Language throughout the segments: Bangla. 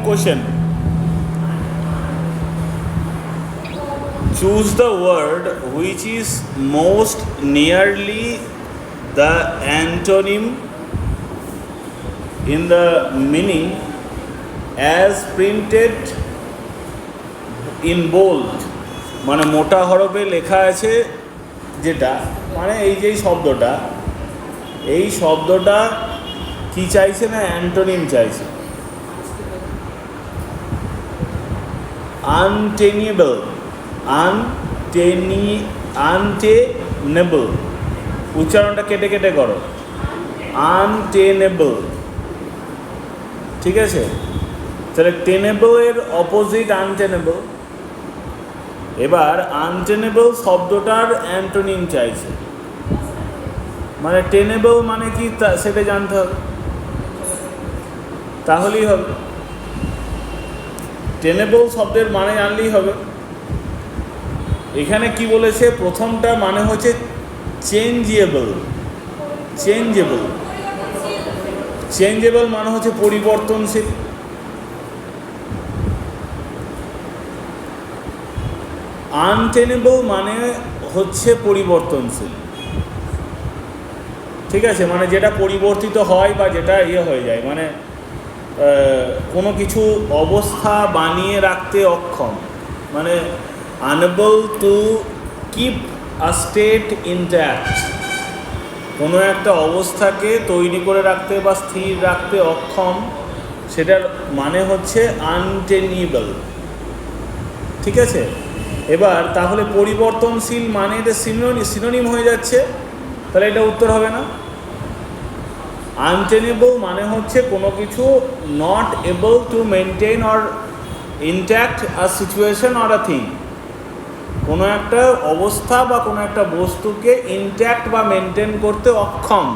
question. Choose the word which is most nearly the antonym in the meaning as printed in bold. মানে মোটা হরফে লেখা আছে যেটা, মানে এই যে শব্দটা কি চাইছে না অ্যান্টোনিম চাইছে। আনটেনেবল, উচ্চারণটা কেটে কেটে করো, আনটেনেবল, ঠিক আছে? তাহলে টেনেবল এর অপোজিট আনটেনেবল। এবার আনটেনেবল শব্দটার অ্যান্টোনিম চাইছে, মানে টেনেবল মানে কি সেটা জানতে হবে, তাহলেই হবে। টেনেবল শব্দের মানে জানলেই হবে। এখানে কি বলেছে, প্রথমটা মানে হচ্ছে চেঞ্জেবল মানে হচ্ছে পরিবর্তনশীল। আনটেনেবল মানে হচ্ছে পরিবর্তনশীল, ঠিক আছে? মানে যেটা পরিবর্তিত হয় বা যেটা হয়ে যায়, মানে কোনো কিছু অবস্থা বানিয়ে রাখতে অক্ষম, মানে unable to keep a state intact, কোনো একটা অবস্থাকে তৈরি করে রাখতে বা স্থির রাখতে অক্ষম, সেটার মানে হচ্ছে আনটেনেবল, ঠিক আছে? এবার তাহলে পরিবর্তনশীল মানে এটা সিনোনিম হয়ে যাচ্ছে, তাহলে এটা উত্তর হবে না। আনটেনেবল মানে হচ্ছে কোনো কিছু not able to maintain or intact a situation or a thing, কোনো একটা অবস্থা বা কোনো একটা বস্তুকে ইনট্যাক্ট বা মেনটেন করতে অক্ষম।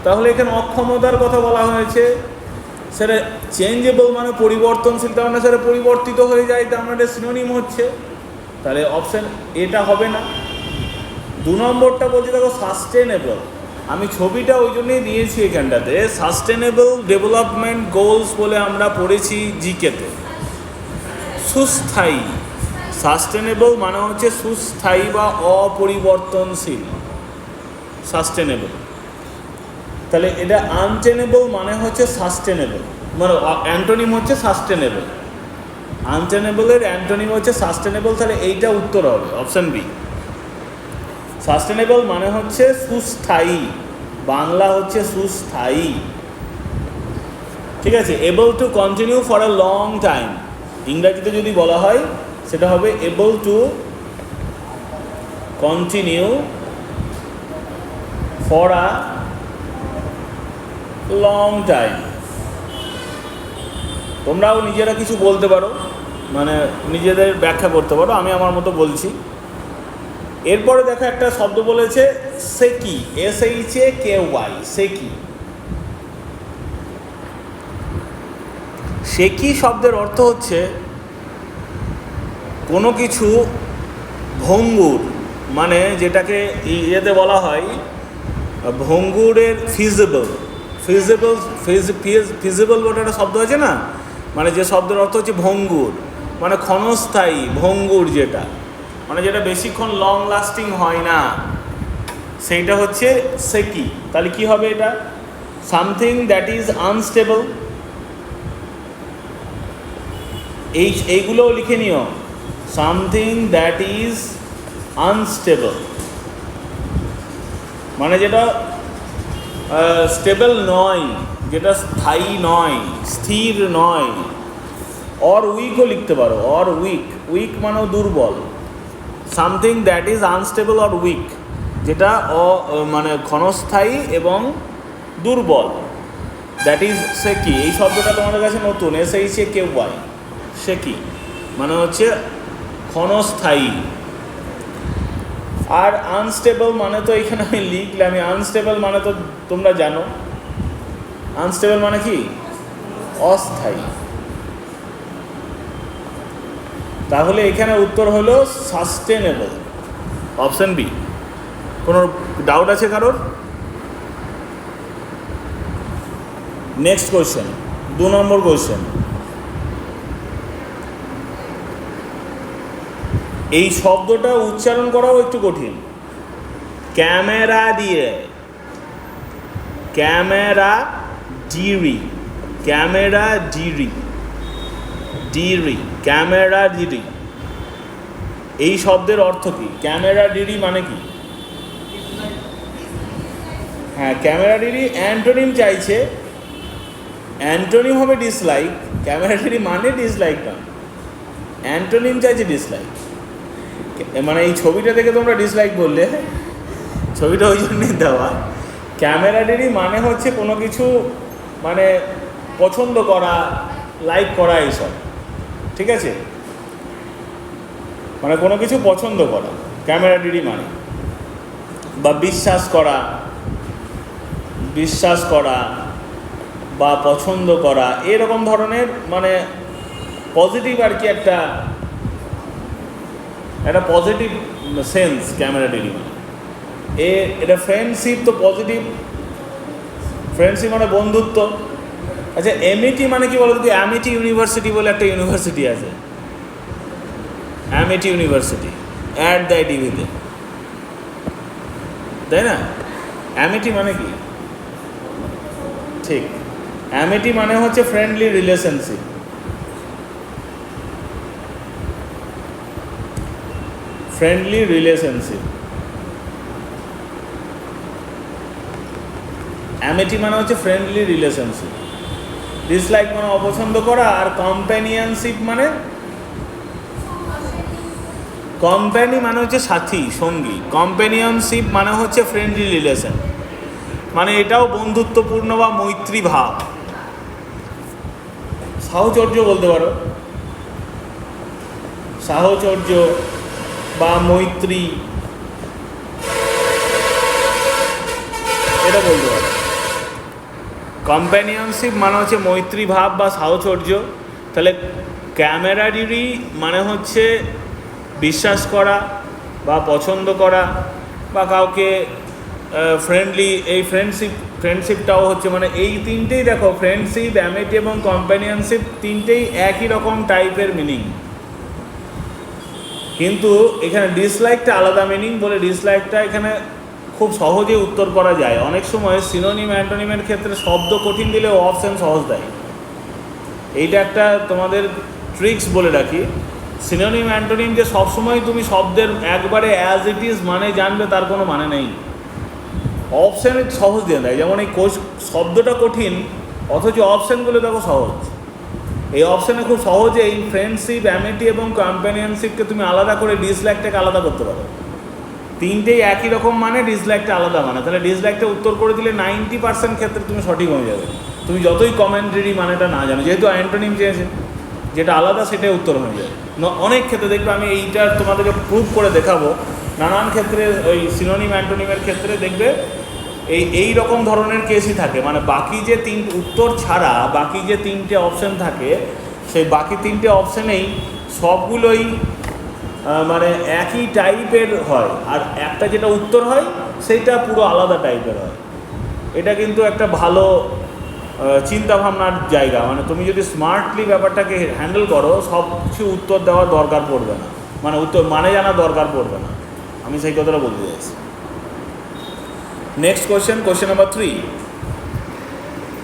তাহলে এখানে অক্ষমতার কথা বলা হয়েছে, সেটা চেঞ্জেবল মানে পরিবর্তনশীল, তার মানে সেটা পরিবর্তিত হয়ে যায়, তার মানে সিনোনিম হচ্ছে, তাহলে অপশান এটা হবে না। 2 নম্বরটা বলছি দেখো সাস্টেনেবল, আমি ছবিটা ওই জন্যই দিয়েছি এখানটাতে। সাস্টেনেবল ডেভেলপমেন্ট গোলস বলে আমরা পড়েছি জিকেতে, সুস্থায়ী। সাস্টেনেবল মানে হচ্ছে সুস্থায়ী বা অপরিবর্তনশীল, সাস্টেনেবল। তাহলে এটা আনটেনেবল মানে হচ্ছে সাস্টেনেবল, মানে অ্যান্টোনিম হচ্ছে সাস্টেনেবল। আনটেনেবলের অ্যান্টোনিম হচ্ছে সাস্টেনেবল, তাহলে এইটা উত্তর হবে অপশান বি। সাস্টেনেবল মানে হচ্ছে সুস্থায়ী, বাংলা হচ্ছে সুস্থায়ী, ঠিক আছে? Able to continue for a long time, ইংরাজিতে যদি বলা হয় সেটা হবে able to continue for a long time. তোমরাও নিজেরা কিছু বলতে পারো, মানে নিজেদের ব্যাখ্যা করতে পারো, আমি আমার মতো বলছি। এরপরে দেখো একটা শব্দ বলেছে সেকি, SHAKY, সেকি। সেকি শব্দের অর্থ হচ্ছে কোনো কিছু ভঙ্গুর, মানে যেটাকে ইয়েতে বলা হয় ভঙ্গুরের ফিজিবল বলে একটা শব্দ আছে না, মানে যে শব্দের অর্থ হচ্ছে ভঙ্গুর, মানে ক্ষণস্থায়ী, ভঙ্গুর যেটা, মানে যেটা বেশিক্ষণ লং লাস্টিং হয় না, সেইটা হচ্ছে সেকি। তাহলে কি হবে এটা? Something that is unstable. এইগুলোও লিখে নিও, সামথিং দ্যাট ইজ আনস্টেবল, মানে যেটা স্টেবল নয়, যেটা স্থায়ী নয়, স্থির নয়। অর উইকও লিখতে পারো, অর উইক মানেও দুর্বল। Something that is unstable or weak, যেটা মানে ক্ষণস্থায়ী এবং দুর্বল, দ্যাট ইজ সেকি। এই শব্দটা তোমাদের কাছে নতুন, SHAKY, সেকি মানে হচ্ছে ক্ষণস্থায়ী। আর আনস্টেবল মানে তো এখানে আমি লিখলাম, আনস্টেবল মানে তো তোমরা জানো, আনস্টেবল মানে কি? অস্থায়ী। তাহলে এখানে উত্তর হলো সাস্টেনেবল, অপশন বি। কোনো ডাউট আছে কারোর? নেক্সট কোয়েশ্চেন, 2 2 নম্বর কোশ্চেন, এই শব্দটা উচ্চারণ করাও একটু কঠিন। ক্যামেরা দিয়ে, ক্যামেরা ডিরি, ক্যামেরা ডিরি, ডিরি, ক্যামেরা ডিরি, এই শব্দের অর্থ কি? ক্যামেরা ডিরি মানে কি? হ্যাঁ, ক্যামেরা ডিরি অ্যান্টোনিম চাইছে, অ্যান্টোনিম হবে ডিসলাইক, ক্যামেরা ডিরি মানে ডিসলাইক না, অ্যান্টোনিম চাইছে ডিসলাইক। মানে এই ছবিটা দেখে তোমরা ডিসলাইক বললে, ছবিটা ওই জন্যই দেওয়া। ক্যামেরা ডিরি মানে হচ্ছে কোনো কিছু মানে পছন্দ করা, লাইক করা, এইসব, ঠিক আছে? মানে কোনো কিছু পছন্দ করা ক্যামেরা ডিরি মানে, বা বিশ্বাস করা, বিশ্বাস করা বা পছন্দ করা, এরকম ধরনের মানে পজিটিভ আর কি, একটা পজিটিভ সেন্স ক্যামেরা ডিরি মানে। এটা ফ্রেন্ডশিপ তো পজিটিভ, ফ্রেন্ডশিপ মানে বন্ধুত্ব। আচ্ছা, এমইটি মানে কি বলো তো? অ্যামিটি ইউনিভার্সিটি বলে একটা ইউনিভার্সিটি আছে, অ্যামিটি ইউনিভার্সিটি, অ্যাড দেয় টিভিতে, তাই না? অ্যামিটি মানে কি? ঠিক, অ্যামিটি মানে হচ্ছে friendly relationship. Friendly relationship, Amity মানে হচ্ছে ফ্রেন্ডলি রিলেশনশিপ। ডিসলাইক মানে অপছন্দ করা, আর কম্প্যানিয়নশিপ মানে, কোম্পানি মানে হচ্ছে সাথী, সঙ্গী, কম্প্যানিয়নশিপ মানে হচ্ছে ফ্রেন্ডলি রিলেশন, মানে এটাও বন্ধুত্বপূর্ণ বা মৈত্রী ভাব। সাহচর্য বলতে পারো, সাহচর্য বা মৈত্রী, এটা বলতে পারো। কম্প্যানিয়নশিপ মানে হচ্ছে মৈত্রী ভাব বা সাহচর্য। তাহলে ক্যামেরাডিরি মানে হচ্ছে বিশ্বাস করা বা পছন্দ করা বা কাউকে ফ্রেন্ডলি, এই ফ্রেন্ডশিপটাও হচ্ছে মানে এই তিনটেই দেখো, ফ্রেন্ডশিপ, অ্যামিটি এবং কম্প্যানিয়নশিপ তিনটেই একই রকম টাইপের মিনিং, কিন্তু এখানে ডিসলাইকটা আলাদা মিনিং বলে ডিসলাইকটা এখানে খুব সহজেই উত্তর করা যায়। অনেক সময় সিনোনিম অ্যান্টোনিমের ক্ষেত্রে শব্দ কঠিন দিলেও অপশন সহজ দেয়। এইটা একটা তোমাদের ট্রিক্স বলে রাখি, সিনোনিম অ্যান্টোনিম যে সবসময় তুমি শব্দের একবারে অ্যাজ ইট ইজ মানে জানবে তার কোনো মানে নেই। অপশানে সহজ দিয়ে দেয়, যেমন এই শব্দটা কঠিন অথচ অপশানগুলো দেখো সহজ। এই অপশানে খুব সহজেই ফ্রেন্ডশিপ, অ্যামিটি এবং কম্প্যানিয়নশিপকে তুমি আলাদা করে ডিসলাইকটাকে আলাদা করতে পারো। তিনটেই একই রকম মানে, ডিসলাইকটা আলাদা মানে। তাহলে ডিসলাইকটা উত্তর করে দিলে 90% ক্ষেত্রে তুমি সঠিক হয়ে যাবে, তুমি যতই কমেন্টারি মানেটা না জানো। যেহেতু অ্যান্টোনিম চেয়েছে, যেটা আলাদা সেটাই উত্তর হয়ে যায়। অনেক ক্ষেত্রে দেখবে, আমি এইটা তোমাদেরকে প্রুভ করে দেখাবো, নানান ক্ষেত্রে ওই সিনোনিম অ্যান্টোনিমের ক্ষেত্রে দেখবে এই রকম ধরনের কেসই থাকে। মানে বাকি যে উত্তর ছাড়া বাকি যে তিনটে অপশান থাকে, সেই বাকি তিনটে অপশানেই সবগুলোই মানে একই টাইপের হয়, আর একটা যেটা উত্তর হয় সেইটা পুরো আলাদা টাইপের হয়। এটা কিন্তু একটা ভালো চিন্তাভাবনার জায়গা। মানে তুমি যদি স্মার্টলি ব্যাপারটাকে হ্যান্ডেল করো, সব কিছু উত্তর দেওয়ার দরকার পড়বে না, মানে উত্তর মানে জানা দরকার পড়বে না। আমি সেই কথাটা বলতে চাইছি। Next question, question number 3.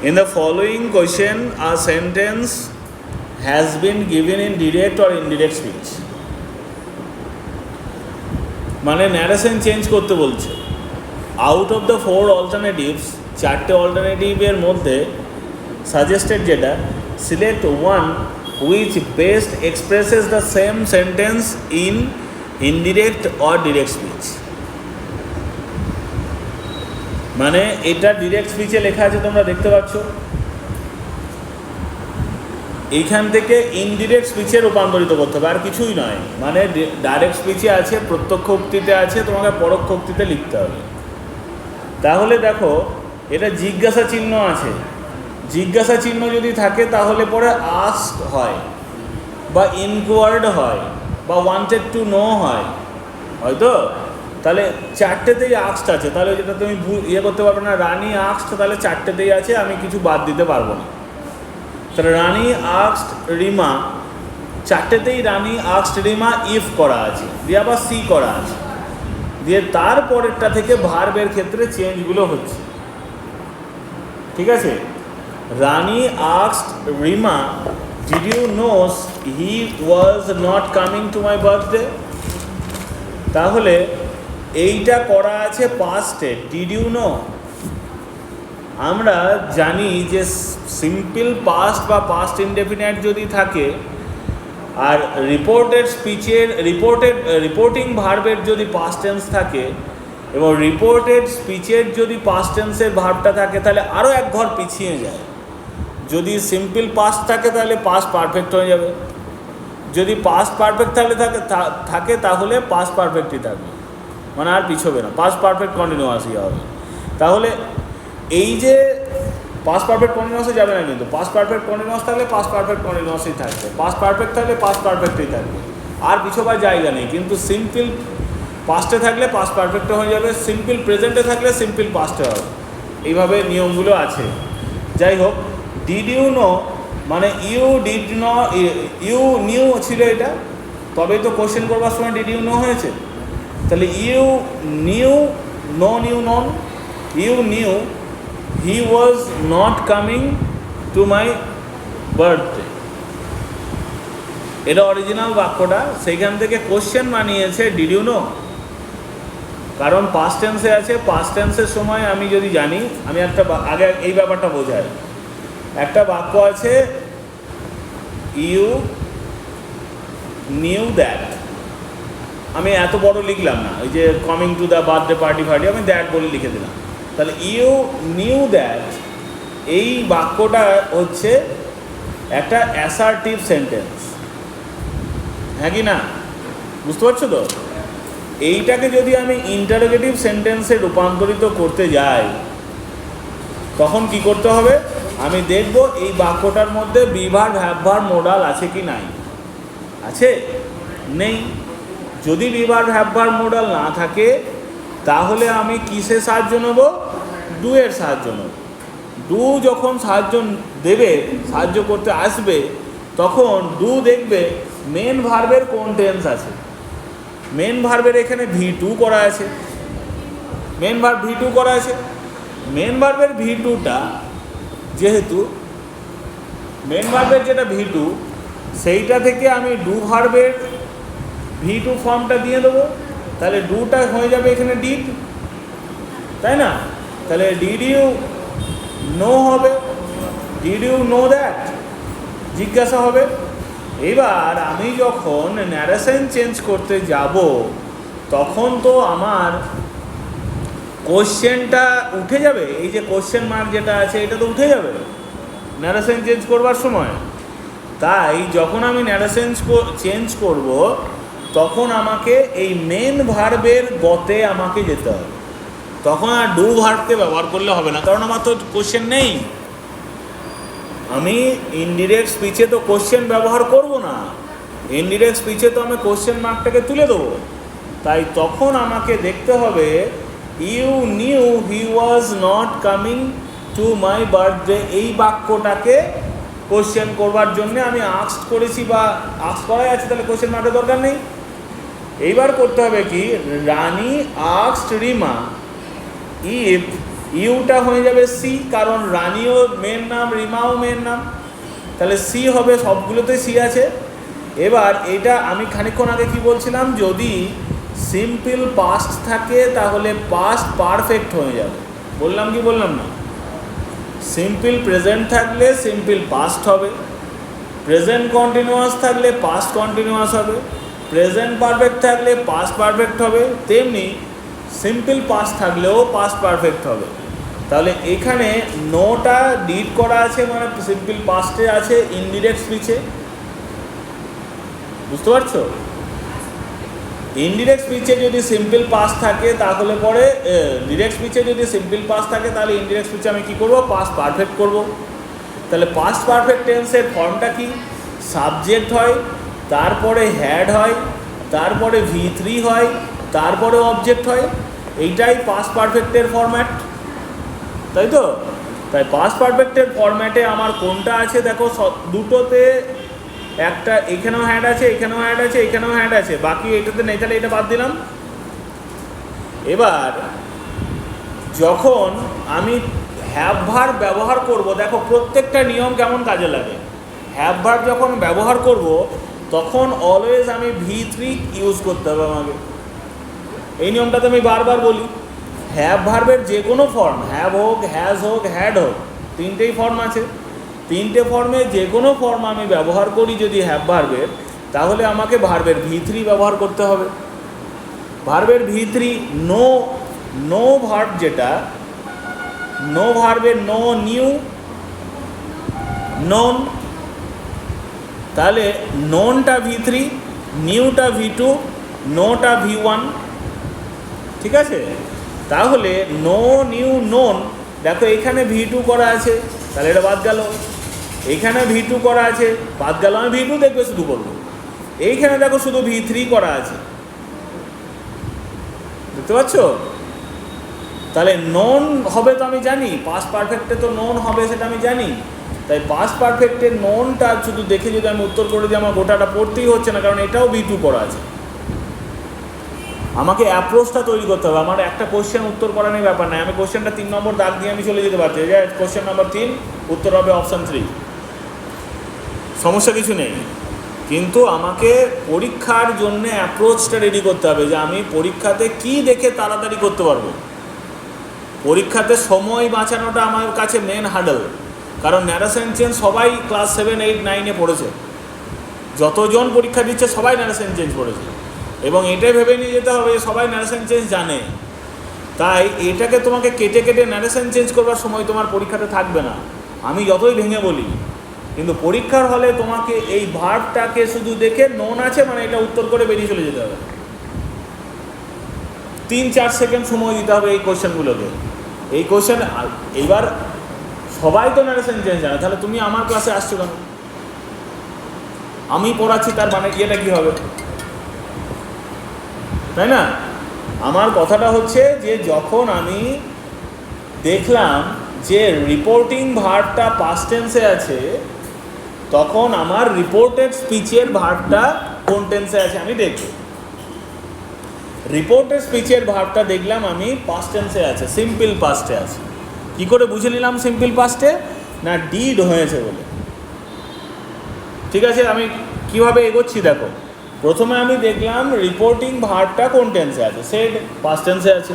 In the following question, a sentence has been given in direct or indirect speech. মানে ন্যারেশন চেঞ্জ করতে বলছে। আউট অফ দ্য 4 alternatives, 4টে অল্টারনেটিভের মধ্যে সাজেস্টেড যেটা, select one which best expresses the same sentence in indirect or direct speech. মানে এটা ডিরেক্ট স্পিচে লেখা আছে, তোমরা দেখতে পাচ্ছ। এইখান থেকে ইনডিরেক্ট স্পিচে রূপান্তরিত করতে হবে, আর কিছুই নয়। মানে ডাইরেক্ট স্পিচে আছে, প্রত্যক্ষ উক্তিতে আছে, তোমাকে পরোক্ষ উক্তিতে লিখতে হবে। তাহলে দেখো, এটা জিজ্ঞাসা চিহ্ন আছে। জিজ্ঞাসা চিহ্ন যদি থাকে তাহলে পরে আস্কড হয় বা ইনকোয়ার্ড হয় বা ওয়ান্টেড টু নো হয়, হয়তো। তাহলে 4টেতেই আস্কড আছে, তাহলে যেটা তুমি করতে পারবে না, রানী আস্কড, তাহলে 4টেতেই আছে, আমি কিছু বাদ দিতে পারবো না। তাহলে রানী আস্কড রিমা, চারটেতেই রানী আস্কড রিমা ইফ করা আছে, দিয়ে আবার সি করা আছে, দিয়ে তারপরেরটা থেকে ভার্বের ক্ষেত্রে চেঞ্জগুলো হচ্ছে। ঠিক আছে, Rani asked Rima, did you knows he was not coming to my birthday. তাহলে এইটা করা আছে পাস্টে, ডিড ইউ নো। আমরা জানি যে সিম্পল পাস্ট বা পাস্ট ইনডেফিনাইট যদি থাকে আর রিপোর্টিং ভার্বের যদি পাস্ট টেন্স থাকে এবং রিপোর্টেড স্পিচের যদি পাস্ট টেন্সের ভার্বটা থাকে তাহলে আরও এক ঘর পিছিয়ে যায়। যদি সিম্পল পাস্ট থাকে তাহলে পাস্ট পারফেক্ট হয়ে যাবে, যদি পাস্ট পারফেক্ট থাকে তাহলে পাস্ট পারফেক্টই থাকবে, মানে আর পিছবে না, পাস্ট পারফেক্ট কন্টিনিউয়াসই হবে। তাহলে এই যে পাস্ট পারফেক্ট কন্টিনিউয়াসে যাবে না, কিন্তু পাস্ট পারফেক্ট কন্টিনিউয়াস থাকলে পাস্ট পারফেক্ট কন্টিনিউয়াসই থাকবে, পাস্ট পারফেক্ট থাকলে পাস্ট পারফেক্টই থাকবে, আর পিছোবার জায়গা নেই। কিন্তু সিম্পল পাস্টে থাকলে পাস্ট পারফেক্টে হয়ে যাবে, সিম্পল প্রেজেন্টে থাকলে সিম্পল পাস্টে হবে, এইভাবে নিয়মগুলো আছে। যাই হোক, ডিড ইউ নো মানে ইউ নিউ ছিল এটা, তবেই তো কোশ্চেন করবার সময় ডিড ইউ নো হয়েছে। তাহলে you knew, known you known, you knew he was not coming to my birthday, এটা অরিজিনাল বাক্যটা, সেইখান থেকে কোশ্চেন বানিয়েছে ডিড ইউ নো, কারণ পাস্ট টেন্সে আছে। পাস্ট টেন্সের সময় আমি যদি জানি, আমি একটা আগে এই ব্যাপারটা বোঝাই, একটা বাক্য আছে ইউ নিউ দ্যাট, আমি এত বড় লিখলাম না, ওই যে coming to the birthday party আমি দ্যাট বলে লিখে দিলাম। তাহলে ইউ নিউ দ্যাট, এই বাক্যটা হচ্ছে একটা অ্যাসার্টিভ সেন্টেন্স, হ্যাঁ কি না, বুঝতে পারছো তো? এইটাকে যদি আমি ইন্টারোগেটিভ সেন্টেন্সে রূপান্তরিত করতে যাই তখন কি করতে হবে, আমি দেখব এই বাক্যটার মধ্যে বিভার ভ্যাবভার মোডাল আছে কি নাই, আছে নেই। যদি বিভার ভ্যাবভার মোডাল না থাকে তাহলে আমি কিসের সাহায্য নেব, ডু এর সাহায্য নেব। ডু যখন সাহায্য করতে আসবে তখন ডু দেখবে মেন ভার্বের কোন টেন্স আছে। মেন ভার্বের এখানে V2 করা আছে, মেন ভার্ব V2 করা আছে। মেন ভার্বের V2টা যেহেতু মেন ভার্বের যেটা V2, সেইটা থেকে আমি ডু ভার্বের V2 ফর্মটা দিয়ে দেবো, তাহলে ডুটা হয়ে যাবে এখানে ডিড, তাই না? তাহলে ডিড ইউ নো হবে, ডিড ইউ নো দ্যাট জিজ্ঞাসা হবে। এবার আমি যখন ন্যারেশন চেঞ্জ করতে যাব তখন তো আমার কোশ্চেনটা উঠে যাবে, এই যে কোশ্চেন মার্ক যেটা আছে এটা তো উঠে যাবে ন্যারেশন চেঞ্জ করবার সময়। তাই যখন আমি ন্যারেশন চেঞ্জ করব তখন আমাকে এই মেন ভার্বের গতে আমাকে যেতে হবে, তখন আর ডু ভার্বকে ব্যবহার করলে হবে না, কারণ আমার তো কোশ্চেন নেই। আমি ইনডিরেক্ট স্পিচে তো কোশ্চেন ব্যবহার করব না, ইনডিরেক্ট স্পিচে তো আমি কোশ্চেন মার্কটাকে তুলে দেবো। তাই তখন আমাকে দেখতে হবে you knew he was not coming to my birthday, এই বাক্যটাকে কোশ্চেন করবার জন্য আমি আস্কড করেছি বা আস্ক করাই আছে, তাহলে কোশ্চেন মার্কের দরকার নেই। এইবার করতে হবে কি, রানী আস্কড রিমা ইফ, ইউটা হয়ে যাবে সি, কারণ রানীও মেন নাম, রিমাও মেন নাম, তাহলে সি হবে, সবগুলোতে সি আছে। এবার এটা আমি খানিকক্ষণ আগে কি বলছিলাম, যদি সিম্পল পাস্ট থাকে তাহলে পাস্ট পারফেক্ট হয়ে যাবে, বললাম কি বললাম না? সিম্পল প্রেজেন্ট থাকলে সিম্পল পাস্ট হবে, প্রেজেন্ট কন্টিনিউয়াস থাকলে পাস্ট কন্টিনিউয়াস হবে, প্রেজেন্ট পারফেক্ট থাকলে পাস্ট পারফেক্ট হবে, তেমনি সিম্পল পাস্ট থাকলেও পাস্ট পারফেক্ট হবে। তাহলে এখানে নোটা ডিড করা আছে মানে সিম্পল পাস্টে আছে ইনডিরেক্ট স্পিচে, বুঝতে পারছো? ইনডিরেক্ট স্পিচে যদি সিম্পল পাস্ট থাকে তাহলে পরে ডিরেক্ট স্পিচে যদি সিম্পল পাস্ট থাকে তাহলে ইনডিরেক্ট স্পিচে আমি কী করবো, পাস্ট পারফেক্ট করব। তাহলে পাস্ট পারফেক্ট টেন্সের ফর্মটা কি, সাবজেক্ট হয়, তারপরে হ্যাড হয়, তারপরে V3 হয়, তারপরে অবজেক্ট হয়, এইটাই পাস্ট পারফেক্টের ফরম্যাট, তাই তো? তাই পাস্ট পারফেক্টের ফরম্যাটে আমার কোনটা আছে দেখো, দুটোতে একটা এখানেও হ্যাড আছে, এখানেও হ্যাড আছে, এখানেও হ্যাড আছে, বাকি এটাতে নেই, তাহলে এটা বাদ দিলাম। এবার যখন আমি হ্যাভ ভার্ব ব্যবহার করব, দেখো প্রত্যেকটা নিয়ম কেমন কাজে লাগে। হ্যাভ ভার্ব যখন ব্যবহার করব তখন অলওয়েজ আমি V3 ইউজ করতে হবে আমাকে। এই নিয়মটাতে আমি বারবার বলি, হ্যাভ ভার্বের যে কোনো ফর্ম, হ্যাভ হোক, হ্যাজ হোক, হ্যাড হোক, তিনটেই ফর্ম আছে। তিনটে ফর্মে যে কোনো ফর্ম আমি ব্যবহার করি যদি হ্যাভ ভার্বের, তাহলে আমাকে ভার্বের V3 ব্যবহার করতে হবে। ভার্বের V3 নো ভার্ব, যেটা নো ভার্বের নো, নিউ, নন, তাহলে ননটা V3, নিউটা V2, নোটা V1, ঠিক আছে। তাহলে নো, নিউ, নন, দেখো এখানে V2 করা আছে, তাহলে এটা বাদ গেল। এইখানে V2 করা আছে, বাদ গেল, আমি V2 দেখবে শুধু করবো। এইখানে দেখো শুধু V3 করা আছে, দেখতে পাচ্ছ। তাহলে নন হবে তো আমি জানি, পাস্ট পারফেক্টে তো নন হবে সেটা আমি জানি। তাই পাস্ট পারফেক্টের ননটা শুধু দেখে যদি আমি উত্তর করে দিই, আমার গোটাটা পড়তেই হচ্ছে না, কারণ এটাও V2 করা আছে। আমাকে অ্যাপ্রোচটা তৈরি করতে হবে। আমার একটা কোশ্চেন উত্তর করা নেই, ব্যাপার নাই, আমি কোশ্চেনটা 3 নম্বর দাগ দিয়ে আমি চলে যেতে পারছি, যে কোশ্চেন নম্বর 3 উত্তর হবে অপশান 3, সমস্যা কিছু নেই। কিন্তু আমাকে পরীক্ষার জন্য অ্যাপ্রোচটা রেডি করতে হবে, যে আমি পরীক্ষাতে কি দেখে তাড়াতাড়ি করতে পারবো। পরীক্ষাতে সময় বাঁচানোটা আমার কাছে মেন হার্ডল, কারণ ন্যারেশন চেঞ্জ সবাই ক্লাস 7, 8, 9-এ পড়েছে। যতজন পরীক্ষা দিচ্ছে সবাই ন্যারেশন চেঞ্জ পড়েছে, এবং এটাই ভেবে নিয়ে যেতে হবে যে সবাই ন্যারেশন চেঞ্জ জানে। তাই এটাকে তোমাকে কেটে কেটে ন্যারেশন চেঞ্জ করবার সময় তোমার পরীক্ষাতে থাকবে না, আমি যতই ভেঙে বলি। কিন্তু পরীক্ষার হলে তোমাকে এই ভার্বটাকে শুধু দেখে নন আছে মানে এটা উত্তর করে বেরিয়ে চলে যেতে হবে। 3-4 সেকেন্ড সময় দিতে হবে এই কোশ্চেনগুলোকে। এই কোশ্চেন এইবার সবাই তো ন্যারেশন চেঞ্জ জানে, তাহলে তুমি আমার ক্লাসে আসছো কেন? আমি পড়াচ্ছি, তার মানে এটা কী হবে, তাই না? আমার কথাটা হচ্ছে যে যখন আমি দেখলাম যে রিপোর্টিং ভার্বটা পাস্ট টেন্সে আছে, তখন আমার রিপোর্টেড স্পিচের ভার্বটা কোন টেন্সে আছে আমি দেখব। রিপোর্টেড স্পিচের ভার্বটা দেখলাম আমি পাস্ট টেন্সে আছে, সিম্পল পাস্টে আছে। কি করে বুঝে নিলাম সিম্পল পাস্টে? না, ডিড হয়েছে বলে। ঠিক আছে, আমি কিভাবে এগোচ্ছি দেখো। প্রথমে আমি দেখলাম রিপোর্টিং ভার্বটা কোন টেন্সে আছে, সেড পাস্ট টেন্সে আছে।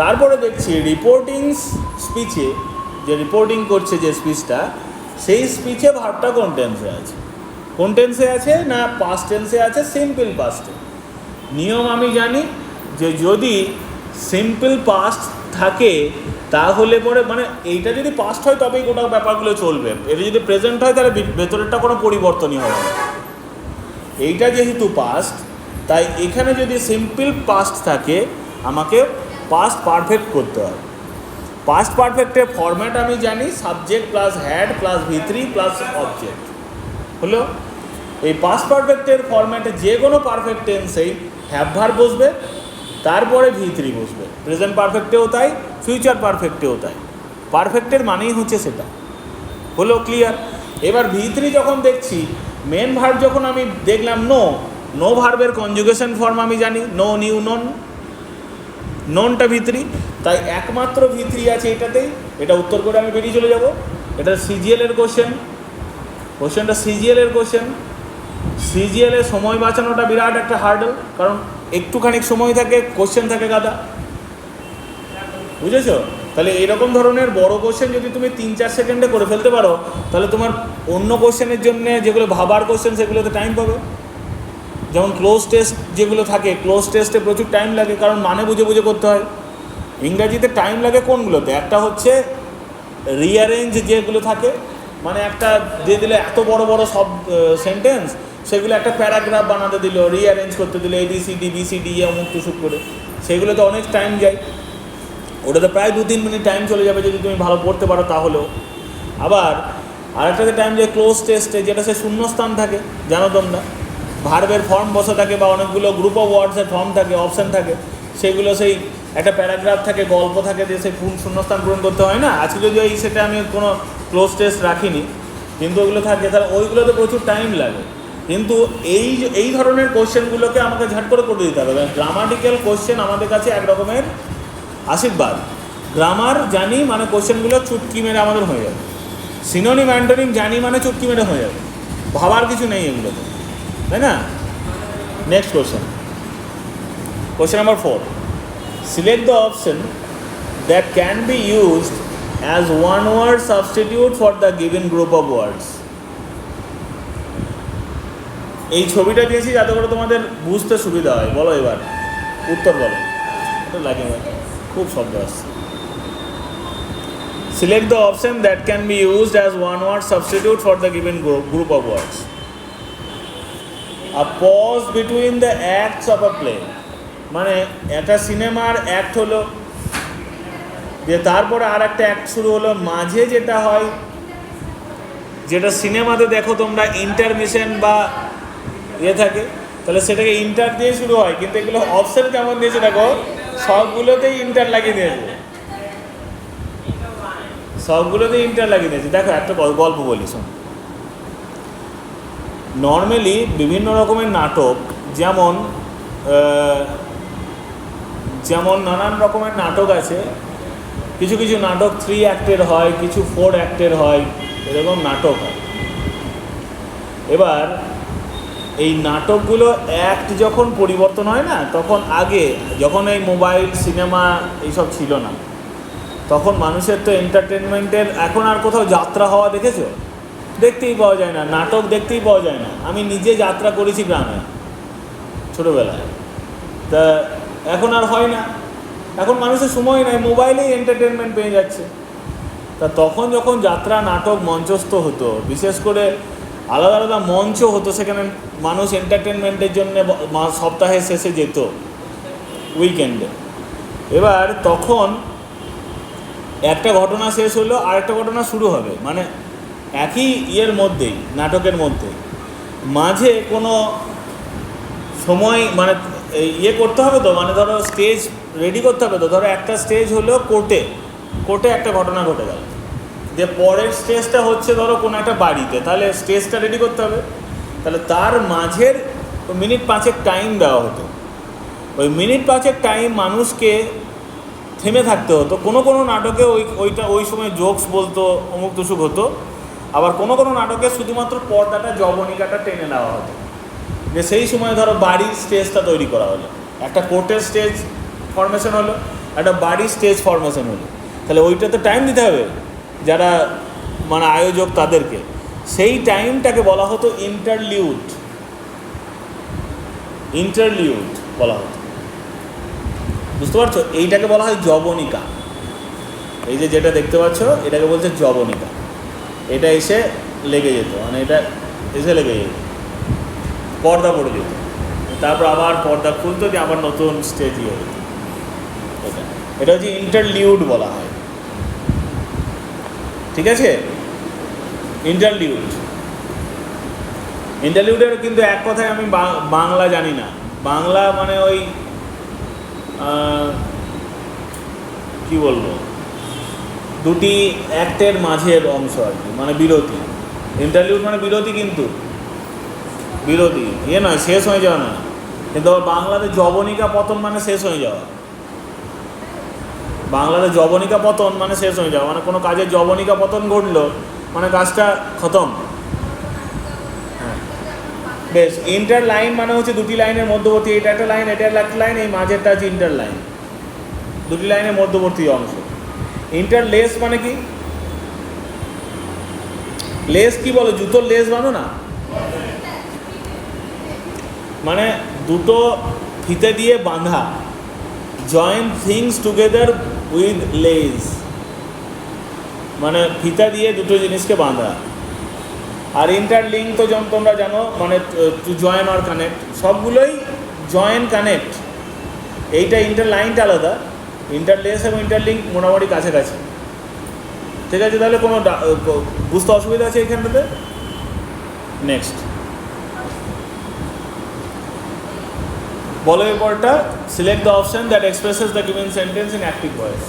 তারপরে দেখছি রিপোর্টিং স্পিচে, যে রিপোর্টিং করছে যে স্পিচটা, সেই স্পিচে ভার্বটা কোন টেন্সে আছে। কোন টেন্সে আছে? না পাস্ট টেন্সে আছে, সিম্পল পাস্টে। নিয়ম আমি জানি যে যদি সিম্পল পাস্ট থাকে তাহলে পরে মানে এইটা যদি পাস্ট হয় তবেই গোটা ব্যাপারগুলো চলবে। এটা যদি প্রেজেন্ট হয় তাহলে ভেতরেরটা কোনো পরিবর্তনই হবে না। এইটা যেহেতু পাস্ট, তাই এখানে যদি সিম্পল পাস্ট থাকে আমাকে পাস্ট পারফেক্ট করতে হবে। পাস্ট পারফেক্টের ফরম্যাট আমি জানি, subject plus had plus V3 plus object হলো। এই পাস্ট পারফেক্টের ফরম্যাটে যে কোনো পারফেক্ট টেন্সেই হ্যাভ ভার্ব বসবে, তারপরে V3 বসবে। প্রেজেন্ট পারফেক্টেও তাই, ফিউচার পারফেক্টেও তাই। পারফেক্টের মানেই হচ্ছে সেটা, হলো ক্লিয়ার? এবার V3 যখন দেখছি, মেন ভার্ব যখন আমি দেখলাম নো ভার্বের কনজুগেশন ফর্ম আমি জানি, নো, নিউ, নন, ননটা V3, তাই একমাত্র V3 আছে এটাতেই। এটা উত্তর করে আমি বেরিয়ে চলে যাব। এটা CGL এর কোশ্চেনটা CGL এর কোশ্চেন। CGL এর সময় বাঁচানোটা বিরাট একটা হার্ডল, কারণ একটুখানি সময় থাকে, কোশ্চেন থাকে গাদা, বুঝেছো? তাহলে এরকম ধরনের বড় কোশ্চেন যদি তুমি 3-4 সেকেন্ডে করে ফেলতে পারো, তাহলে তোমার অন্য কোশ্চেনের জন্য যেগুলো ভাবার কোশ্চেন সেগুলোতে টাইম পাবে। যেমন ক্লোজ টেস্ট যেগুলো থাকে, ক্লোজ টেস্টে প্রচুর টাইম লাগে, কারণ মানে বুঝে বুঝে করতে হয়। ইংরাজিতে টাইম লাগে কোনগুলোতে? একটা হচ্ছে রিঅ্যারেঞ্জ যেগুলো থাকে, মানে একটা দিয়ে দিলে এত বড় বড় সব সেন্টেন্স, সেগুলো একটা প্যারাগ্রাফ বানাতে দিল, রিঅ্যারেঞ্জ করতে দিল, ABCD BCD অমুক টুসুক করে, সেগুলোতে অনেক টাইম যায়। ওটাতে প্রায় 2-3 মিনিট টাইম চলে যাবে যদি তুমি ভালো পড়তে পারো তাহলেও। আবার আরেকটাতে টাইম যায় ক্লোজ টেস্টে, যেটা সে শূন্যস্থান থাকে, জানো তোমরা, ভার্বের ফর্ম বসে থাকে বা অনেকগুলো গ্রুপ অফ ওয়ার্ডসের ফর্ম থাকে, অপশান থাকে, সেগুলো সেই একটা প্যারাগ্রাফ থাকে, গল্প থাকে, যে সেই শূন্যস্থান পূরণ করতে হয় না। আজকে যদি ওই সেটা আমি কোনো ক্লোজ টেস্ট রাখিনি, কিন্তু ওগুলো থাকে, তাহলে ওইগুলোতে প্রচুর টাইম লাগে। কিন্তু এই ধরনের কোশ্চেনগুলোকে আমাকে ঝাট করে দিতে হবে। গ্রামাটিক্যাল কোশ্চেন আমাদের কাছে এক রকমের আশীর্বাদ। গ্রামার জানি মানে কোশ্চেনগুলো চুটকি মেরে আমাদের হয়ে যাবে। সিনোনিম অ্যান্টোনিম জানি মানে চুটকি মেরে হয়ে যাবে, ভাবার কিছু নেই এগুলোতে, তাই না? Next question, question number 4. Select the option that can be used as one word substitute for the given group of words. এই ছবিটা দিয়েছি যাতে করে তোমাদের বুঝতে সুবিধা হয়। বলো এবার উত্তর বলো। লাগে খুব শব্দ আসছে। Select the option that can be used as one word substitute for the given group of words. A pause between the acts of a play. মানে একটা সিনেমার অ্যাক্ট হলো, যে তারপরে আর একটা অ্যাক্ট শুরু হলো, মাঝে যেটা হয়, যেটা সিনেমাতে দেখো তোমরা ইন্টারমিশন বা থাকে, তাহলে সেটাকে ইন্টার দিয়ে শুরু হয়। কিন্তু এগুলো অপশন কেমন দিয়েছে দেখো, সবগুলোতেই ইন্টার লাগিয়ে দিয়েছে, সবগুলোতেই ইন্টার লাগিয়ে দিয়েছে। দেখো একটা গল্প বলি শোন। নর্মালি বিভিন্ন রকমের নাটক, যেমন নানান রকমের নাটক আছে। কিছু কিছু নাটক 3 অ্যাক্টের হয়, কিছু 4 অ্যাক্টের হয়, এরকম নাটক হয়। এবার এই নাটকগুলো অ্যাক্ট যখন পরিবর্তন হয় না, তখন আগে যখন এই মোবাইল সিনেমা এইসব ছিল না, তখন মানুষের তো এন্টারটেনমেন্টের, এখন আর কোথাও যাত্রা হওয়া দেখেছো? দেখতেই পাওয়া যায় না, নাটক দেখতেই পাওয়া যায় না। আমি নিজে যাত্রা করেছি গ্রামে ছোটোবেলায়, তা এখন আর হয় না। এখন মানুষের সময় নাই, মোবাইলেই এন্টারটেনমেন্ট পেয়ে যাচ্ছে। তা তখন যখন যাত্রা নাটক মঞ্চস্থ হতো, বিশেষ করে আলাদা আলাদা মঞ্চ হতো, সেখানে মানুষ এন্টারটেনমেন্টের জন্য সপ্তাহের শেষে যেত, উইকেন্ডে। এবার তখন একটা ঘটনা শেষ হলো, আরেকটা ঘটনা শুরু হবে, মানে একই ইয়ের মধ্যেই, নাটকের মধ্যেই। মাঝে কোনো সময় মানে ইয়ে করতে হবে তো, মানে ধরো স্টেজ রেডি করতে হবে তো। ধরো একটা স্টেজ হলো কোর্টে একটা ঘটনা ঘটে গেল, যে পরের স্টেজটা হচ্ছে ধরো কোনো একটা বাড়িতে, তাহলে স্টেজটা রেডি করতে হবে। তাহলে তার মাঝের মিনিট 5 টাইম দেওয়া হতো। ওই মিনিট 5 টাইম মানুষকে থেমে থাকতে হতো। কোনো কোনো নাটকে ওই সময় জোকস বলতো, অমুক তুসুক হতো। আবার কোনো কোনো নাটকে শুধুমাত্র পর্দাটা, জবনিকাটা টেনে নেওয়া হতো, যে সেই সময় ধরো বাড়ির স্টেজটা তৈরি করা হলো, একটা কোর্টের স্টেজ ফরমেশন হলো, একটা বাড়ির স্টেজ ফরমেশন হলো। তাহলে ওইটাতে টাইম দিতে হবে যারা মানে আয়োজক তাদেরকে। সেই টাইমটাকে বলা হতো ইন্টারলিউড বলা হতো। বুঝতে পারছো? এইটাকে বলা হয় জবনিকা। এই যে যেটা দেখতে পাচ্ছ, এটাকে বলছে জবনিকা। এটা এসে লেগে যেত, মানে এটা এসে লেগে যেত, পর্দা পড়ে যেত, তারপর আবার পর্দা খুলতো, দিয়ে আবার নতুন স্টেজ ইয়ে হতো। এটা হচ্ছে ইন্টারলিউড বলা হয়, ঠিক আছে? ইন্টারলিউডের কিন্তু এক কথায় আমি বাংলা জানি না। বাংলা মানে ওই কি বলবো, দুটি অ্যাক্টের মাঝের অংশ আর কি, মানে বিরতি। ইন্টারলিউড মানে বিরতি, কিন্তু বিরতি ইয়ে নয়, শেষ হয়ে যাওয়া না। কিন্তু বাংলাতে জবনিকা পতন মানে শেষ হয়ে যাওয়া। বাংলাতে জবনিকা পতন মানে শেষ হয়ে যাওয়া, মানে কোনো কাজের জবনিকা পতন ঘটলো মানে কাজটা খতম। হ্যাঁ, বেশ। ইন্টার লাইন মানে হচ্ছে দুটি লাইনের মধ্যবর্তী, এটা একটা লাইন, এটা একটা লাইন, এই মাঝেরটা হচ্ছে ইন্টার লাইন, দুটি লাইনের মধ্যবর্তী অংশ। ইন্টার লেস মানে কি? লেস কি বলো? জুতোর লেস বাঁধো না, মানে দুটো ফিতে দিয়ে বাঁধা। Join things together with less, মানে ফিতা দিয়ে দুটো জিনিসকে বাঁধা। আর ইন্টারলিঙ্ক তো যেমন তোমরা জানো, মানে টু জয়েন অর কানেক্ট, সবগুলোই জয়েন কানেক্ট। এইটা ইন্টার লাইনটা আলাদা, ইন্টারলেস এবং ইন্টারলিঙ্ক মোটামুটি কাছাকাছি। ঠিক আছে, তাহলে কোনো বুঝতে অসুবিধা আছে এইখানটাতে? নেক্সট, বলো এরপরটা, select the option that expresses the given sentence in active voice.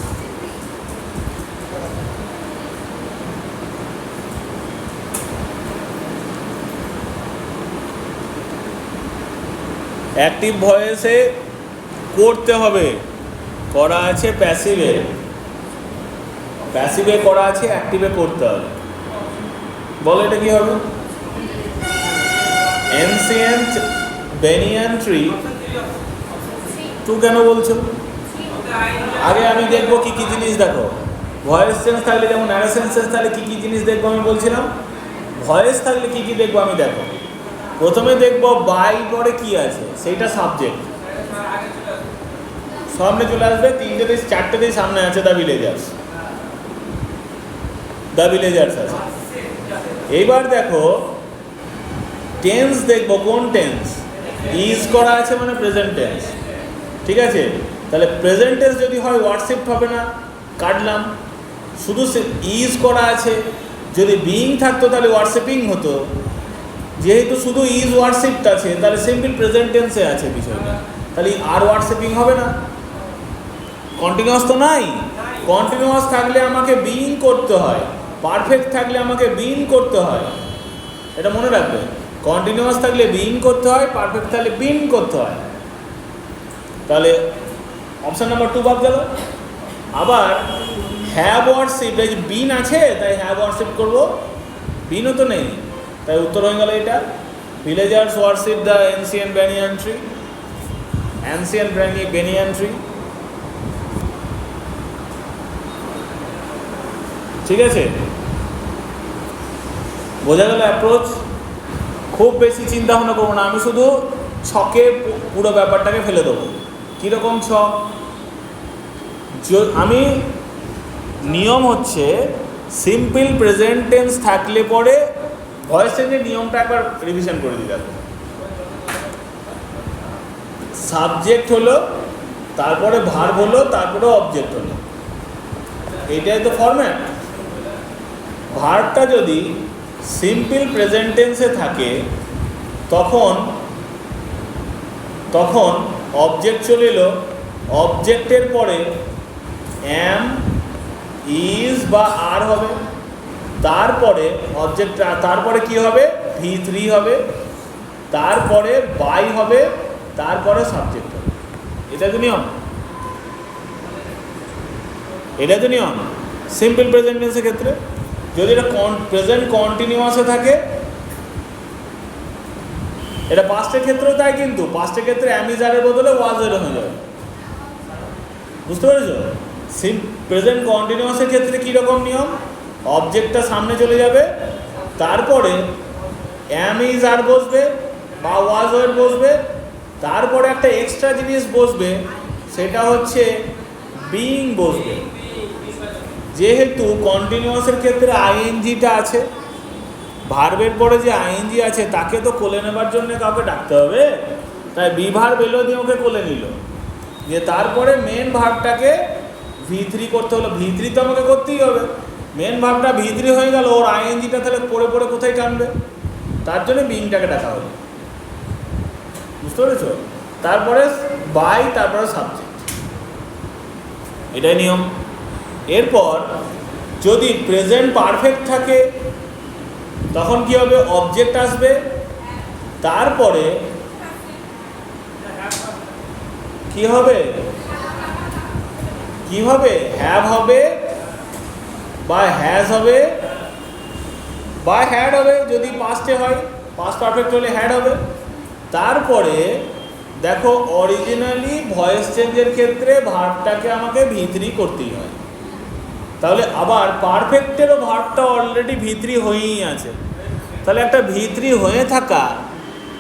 Active ভয়েসে করতে হবে, করা আছে প্যাসিভে, প্যাসিভে করা আছে, অ্যাক্টিভে করতে হবে। বলো এটা কি হবে? Ancient banyan tree. টু কেন বলছো? আগে আমি দেখবো কি কি জিনিস, দেখো ভয়েস চেঞ্জ থাকলে যেমন ন্যারেশন চেঞ্জ থাকলে কি কি জিনিস দেখবো আমি বলছিলাম, ভয়েস থাকলে কি কি দেখবো আমি, দেখো প্রথমে দেখবো বাই পরে কি আছে, সেইটা সাবজেক্ট সামনে চলে আসবে, তিনটেতেই চারটেতেই সামনে আছে দ্য ভিলেজার্স, দ্য ভিলেজার্স আছে। এইবার দেখো টেন্স দেখবো, কোন টেন্স, ইজ করা আছে মানে প্রেজেন্ট টেন্স, ঠিক আছে? তাহলে প্রেজেন্ট টেন্স যদি হয় ওয়ার্ডশিফট হবে না, কাটলাম। শুধু ইজ করা আছে, যদি বিইং থাকতো তাহলে ওয়ার্ডশিপিং হতো, যেহেতু শুধু ইজ ওয়ার্ডশিফট আছে তাহলে সিম্পল প্রেজেন্ট টেন্সে আছে বিষয়টা, তাহলে আর ওয়ার্ডশিপিং হবে না। কন্টিনিউয়াস তো নাই, কন্টিনিউয়াস থাকলে আমাকে বিইং করতে হয়, পারফেক্ট থাকলে আমাকে বিইং করতে হয়, এটা মনে রাখবে। কন্টিনিউয়াস থাকলে বিইং করতে হয়, পারফেক্ট থাকলে বিন করতে হয়। তাহলে অপশন নাম্বার 2 বাদ গেল। আবার হ্যাভ ওয়ার্ডশিপ, এই যে বিন আছে তাই হ্যাভ ওয়ার্ডশিপ করবো, বিনও তো নেই, তাই উত্তর হয়ে গেল এটা, villagers worship the ancient banyan tree, ancient banyan tree. ঠিক আছে, বোঝা গেল অ্যাপ্রোচ? খুব বেশি চিন্তা ভাবনা করবো না, আমি শুধু ছকে পুরো ব্যাপারটাকে ফেলে দেবো। কীরকম ছক? আমি নিয়ম হচ্ছে সিম্পল প্রেজেন্ট টেন্স থাকলে পরে ভয়েস চেঞ্জের নিয়মটা একবার রিভিশন করে দিতে হবে। সাবজেক্ট হলো, তারপরে ভার্ব হলো, তারপরে অবজেক্ট হলো, এইটাই তো ফরম্যাট। ভার্বটা যদি সিম্পল প্রেজেন্ট টেন্সে থাকে তখন অবজেক্ট চলে এলো, অবজেক্টের পরে অ্যাম, ইজ বা আর হবে, তারপরে অবজেক্ট, তারপরে কি হবে, V3 হবে, তারপরে বাই হবে, তারপরে সাবজেক্ট হবে। এটা তো নিয়ম, এটা তো নিয়ম সিম্পল প্রেজেন্ট টেন্সের ক্ষেত্রে। যদি এটা প্রেজেন্ট কন্টিনিউয়াসে থাকে, এটা পাস্টের ক্ষেত্রেও তাই, কিন্তু পাস্টের ক্ষেত্রে অ্যামিজারের বদলে ওয়াজের হয়ে যাবে, বুঝতে পেরেছো? প্রেজেন্ট কন্টিনিউয়াসের ক্ষেত্রে কীরকম নিয়ম, অবজেক্টটা সামনে চলে যাবে, তারপরে অ্যাম ইজ আর বসবে বা ওয়াজ ওয়ার বসবে, তারপরে একটা এক্সট্রা জিনিস বসবে, সেটা হচ্ছে বিইং বসবে। যেহেতু কন্টিনিউয়াসের ক্ষেত্রে আইএনজিটা আছে, ভার্বের পরে যে আইএনজি আছে তাকে তো কোলে নেবার জন্য কাউকে ডাকতে হবে, তাই বি ভার্ব এলো দিয়ে ওকে কোলে নিল, যে তারপরে মেন ভার্বটাকে V3 করতে হলো, V3 তো আমাকে করতেই হবে, মেন ভার্বটা V3 হয়ে গেল, ওর আইএনজিটা তাহলে পড়ে পড়ে কোথায় টানবে, তার জন্য বিইংটাকে ডাকা হলো, বুঝতে পেরেছো? তারপরে বাই, তারপরে সাবজেক্ট, এটাই নিয়ম। এরপর যদি প্রেজেন্ট পারফেক্ট থাকে তখন কি হবে, অবজেক্ট আসবে, তারপরে কি হবে, কি হবে, হ্যাভ হবে বা হ্যাজ হবে বা হ্যাড হবে, যদি পাস্টে হয়, পাস্ট পারফেক্ট হলে হ্যাড হবে। তারপরে দেখো অরিজিনালি ভয়েস চেঞ্জের ক্ষেত্রে ভার্বটাকে আমাকে V3 করতেই হয়, তাহলে আবার পারফেক্টেরও ভার্বটা অলরেডি V3 হয়েই আছে, তাহলে একটা V3 হয়ে থাকা,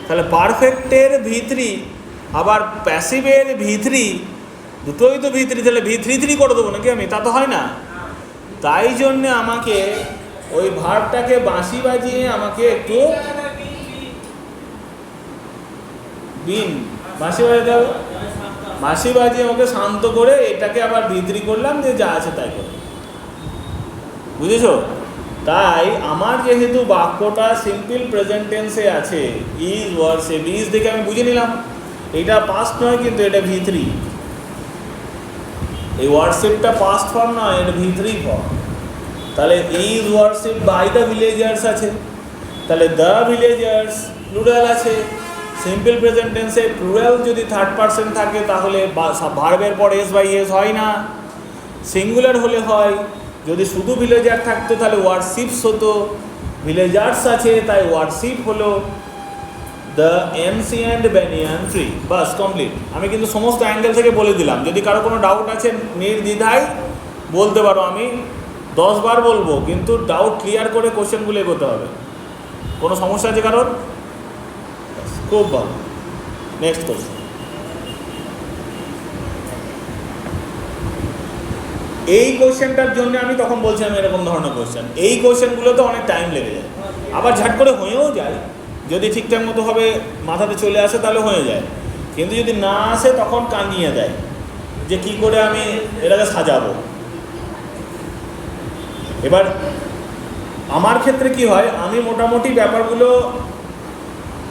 তাহলে পারফেক্টের V3 আবার প্যাসিভের V3, দুটোই তো V3, তাহলে V3 করে দেবো নাকি আমি, তা তো হয় না। তাই জন্যে আমাকে ওই ভার্বটাকে বাঁশি বাজিয়ে আমাকে একটু বাঁশি বাজাতে হবে, বাঁশি বাজিয়ে আমাকে শান্ত করে এটাকে আবার V3 করলাম, যে যা আছে তাই করে, বুঝেছো? তাই আমার যেহেতু বাক্যটা সিম্পল প্রেজেন্ট টেন্সে আছে, ইজ ওয়ার্শিপ, ইজ দেখে আমি বুঝে নিলাম এটা পাস্ট নয়, কিন্তু এটা V3। এই ওয়ার্কশিপটা পাস্ট ফর্ম নয়, এটা V3 ফর্ম। তাহলে ইজ ওয়ার্কশিপ বাই দ্য ভিলেজার্স আছে, তাহলে দ্য ভিলেজার্স প্লুরাল আছে। সিম্পল প্রেজেন্ট টেন্সে প্লুরাল যদি থার্ড পারসন থাকে তাহলে ভার্বের পর এস বাই এস হয় না, সিঙ্গুলার হলে হয়। যদি শুধু ভিলেজার থাকতো তাহলে ওয়ার্কশিপস হতো, ভিলেজার্স আছে তাই ওয়ার্কশিপ হলো। The ancient banyan tree, bus complete. আমি কিন্তু সমস্ত অ্যাঙ্গেল থেকে বলে দিলাম, যদি কারো কোনো ডাউট আছে নির্দ্বিধায় বলতে পারো, আমি 10 বার বলবো, কিন্তু ডাউট ক্লিয়ার করে কোশ্চেনগুলো এগোতে হবে। কোনো সমস্যা আছে কারোর? খুব ভালো, নেক্সট কোশ্চেন। এই কোশ্চেনটার জন্য আমি তখন বলছিলাম এরকম ধরনের কোশ্চেন, এই কোশ্চেনগুলোতে অনেক টাইম লেগে যায়, আবার ঝাট করে হয়েও যায়। যদি ঠিকঠাক মতো হবে মাথাতে চলে আসে তাহলে হয়ে যায়, কিন্তু যদি না আসে তখন কানিয়ে দেয় যে কি করে আমি এটাকে সাজাবো। এবার আমার ক্ষেত্রে কি হয়, আমি মোটামুটি ব্যাপারগুলো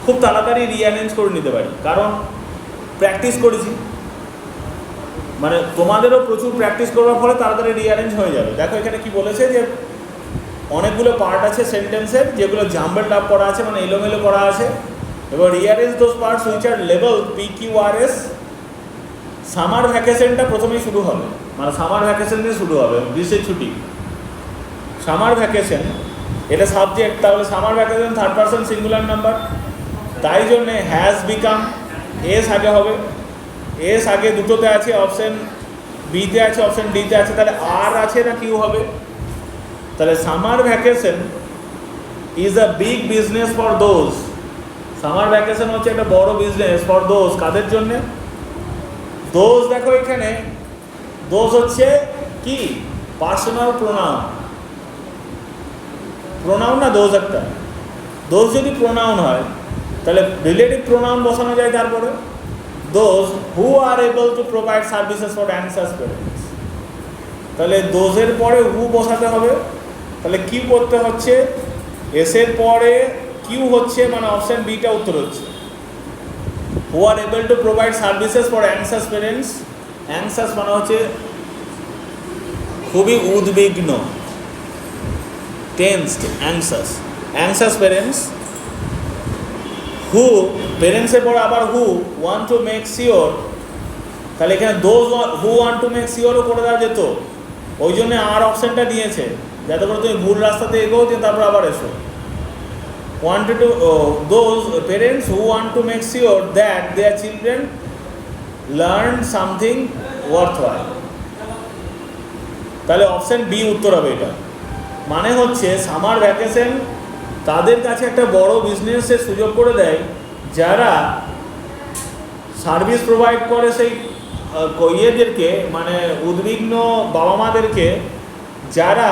খুব তাড়াতাড়ি রিঅ্যারেঞ্জ করে নিতে পারি, কারণ প্র্যাকটিস করেছি। মানে তোমাদেরও প্রচুর প্র্যাকটিস করার ফলে তাড়াতাড়ি রিঅ্যারেঞ্জ হয়ে যাবে। দেখো এখানে কি বলেছে যে অনেকগুলো পার্ট আছে সেন্টেন্সের যেগুলো জাম্বলড আপ করা আছে, মানে এলোমেলো করা আছে। এবার rearrange those parts which are label PQRS। Summer ভ্যাকেশনটা প্রথমেই শুরু হবে, মানে সামার ভ্যাকেশন দিয়ে শুরু হবে, গ্রীষ্মের ছুটি। সামার ভ্যাকেশন এটা সাবজেক্ট, তাহলে summer vacation third person singular number, তাই জন্যে হ্যাজ বিকাম এস আগে হবে। এস আগে দুটোতে আছে, অপশন বিতে আছে, অপশন ডিতে আছে, তাহলে আর আছে না কিউ হবে। তাহলে summer vacation is a big business for those. Summer vacation হচ্ছে একটা বড় বিজনেস ফর দোজ, কাদের জন্যে? দোজ। দেখো এখানে দোজ হচ্ছে কি পার্সোনাল প্রোনাউন, প্রোনাউন না দোজ একটা। দোজ যদি প্রোনাউন হয় তাহলে রিলেটিভ প্রোনাউন বসানো যায় তারপরে। Those who are able to provide services for anxious parents, তাহলে দোজের পরে হু বসাতে হবে। তাহলে কিউ করতে হচ্ছে, এসের পরে কিউ হচ্ছে, মানে অপশান বিটা উত্তর হচ্ছে। Who are able to provide services for anxious parents. Anxious মানে হচ্ছে খুবই উদ্বিগ্ন, tensed, anxious. Anxious parents. Who পেরেন্টসের পরে আবার who want to make sure, তাহলে এখানে those who want to make শিওরও করে দেওয়া যেত, ওই জন্য আর অপশানটা নিয়েছে যাতে করে তুমি ভুল রাস্তাতে এগোও দিয়ে তারপর আবার এসো। Wanted to those parents who want to make sure that their children learn something worthwhile, তাহলে অপশান বি উত্তর হবে এটা। মানে হচ্ছে সামার ভ্যাকেশন তাদের কাছে একটা বড় বিজনেসের সুযোগ করে দেয় যারা সার্ভিস প্রোভাইড করে সেই ইয়েদেরকে, মানে উদ্বিগ্ন বাবা মাদেরকে, যারা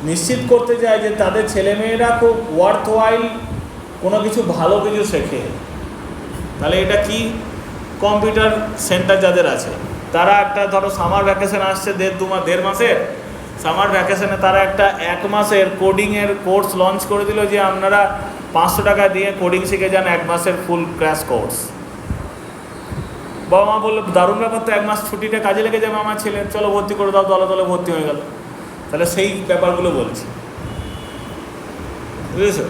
নিশ্চিত করতে চায় যে তাদের ছেলেমেয়েরা খুব ওয়ার্থওয়াইল কোনো কিছু ভালো কিছু শেখে। তাহলে এটা কি, কম্পিউটার সেন্টার যাদের আছে তারা একটা ধরো সামার ভ্যাকেশন আসছে দেড় মাসের, সামার ভ্যাকেশনে তারা একটা 1 মাসের কোডিংয়ের কোর্স লঞ্চ করে দিল যে আপনারা 500 টাকা দিয়ে কোডিং শিখে যান, 1 মাসের ফুল ক্র্যাশ কোর্স। বাবা মা বললো দারুণ ব্যাপার তো, 1 মাস ছুটিটা কাজে লেগে যাবে আমার ছেলের, চলো ভর্তি করে দাও, দলে দলে ভর্তি হয়ে গেল। তাহলে সেই ব্যাপারগুলো বলছি, বুঝেছো?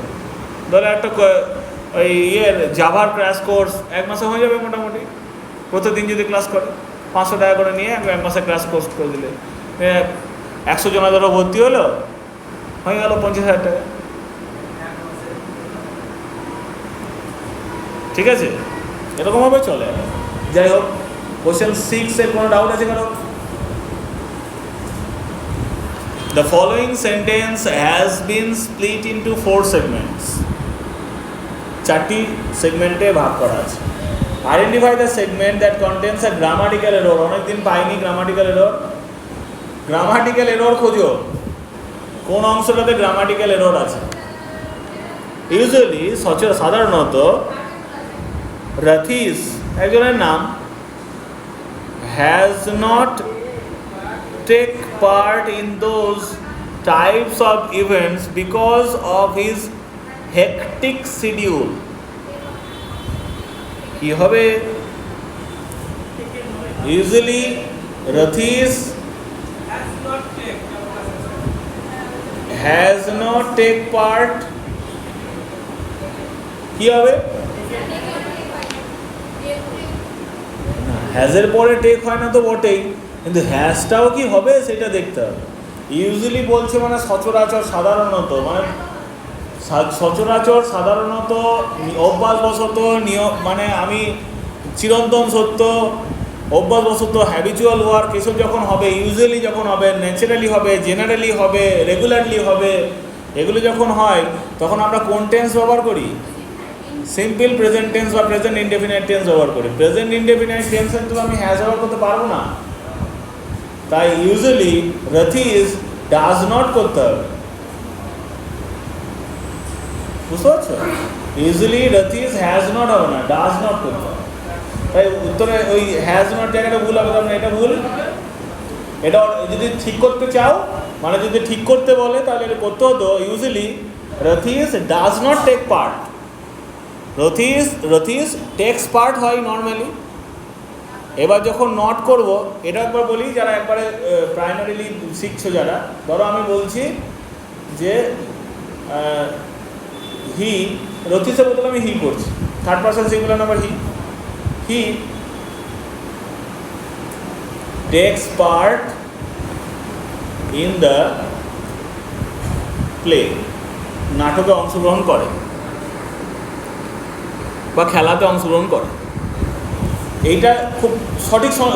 ধরো একটা ওই জাভার ক্র্যাশ কোর্স 1 মাসে হয়ে যাবে মোটামুটি, প্রতিদিন যদি ক্লাস করে 500 টাকা করে নিয়ে 1 মাসে ক্র্যাশ কোর্স করে দিলে 100 জনা ধরো ভর্তি হলো, হয়ে গেল 50,000 টাকা। ঠিক আছে, এরকমভাবে চলে। যাই হোক, কোশ্চেন 6 এর কোনো ডাউট আছে কারো? The following sentence has been split into 4 segments. 4টি সেগমেন্টে ভাগ করা আছে। Identify the segment that contains a grammatical error. অনেকদিন পাইনি গ্রামাটিক্যাল এরর। গ্রামাটিক্যাল এরর খোঁজো, কোন অংশটাতে গ্রামাটিক্যাল এরর আছে। ইউজুয়ালি সাধারণত রাথিস একজনের নাম has not take part in those types of events because of his hectic schedule. কি হবে? Usually Rathis has not take part. কি হবে? হ্যাজের পরে টেক হয় না তো বটেই, কিন্তু হ্যাজটাও কি হবে সেটা দেখতে হবে। ইউজুয়ালি বলছে মানে সচরাচর, সাধারণত, মানে সচরাচর, সাধারণত, অভ্যাসবশত, নিয়ম, মানে আমি চিরন্তন সত্য, অভ্যাসবশত, হ্যাবিচুয়াল ওয়ার্ক, এসব যখন হবে, ইউজুয়ালি যখন হবে, ন্যাচারালি হবে, জেনারেলি হবে, রেগুলারলি হবে, এগুলো যখন হয় তখন আমরা কোন টেন্স ব্যবহার করি? সিম্পল প্রেজেন্ট টেন্স বা প্রেজেন্ট ইনডেফিনাইট টেন্স ব্যবহার করি। প্রেজেন্ট ইনডেফিনাইট টেন্সের তো আমি হ্যাজ ব্যবহার করতে পারবো না, তাই ইউজুয়ালি রাথিস ডাজ নট করতে হবে। বুঝতে পারছো? ইউজুয়ালি রাথিস হ্যাজ নট হবে না, ডাজ নট করতে হবে। তাই উত্তরে ওই হ্যাজ নট জায়গাটা ভুল হবে, তার মানে এটা ভুল। এটা যদি ঠিক করতে চাও, মানে যদি ঠিক করতে বলে তাহলে এটা করতে হতো usually Rathis does not take part. Rathis takes part হয় নর্মালি। এবার যখন নট করব, এটা একবার বলি যারা একবারে প্রাইমারিলি শিখছো যারা, ধরো আমি বলছি যে হি, রথিসের বদলে আমি হি করছি, third person singular number he takes part in the play, নাটকে অংশগ্রহণ করে বা খেলাতে অংশগ্রহণ করে। এইটা খুব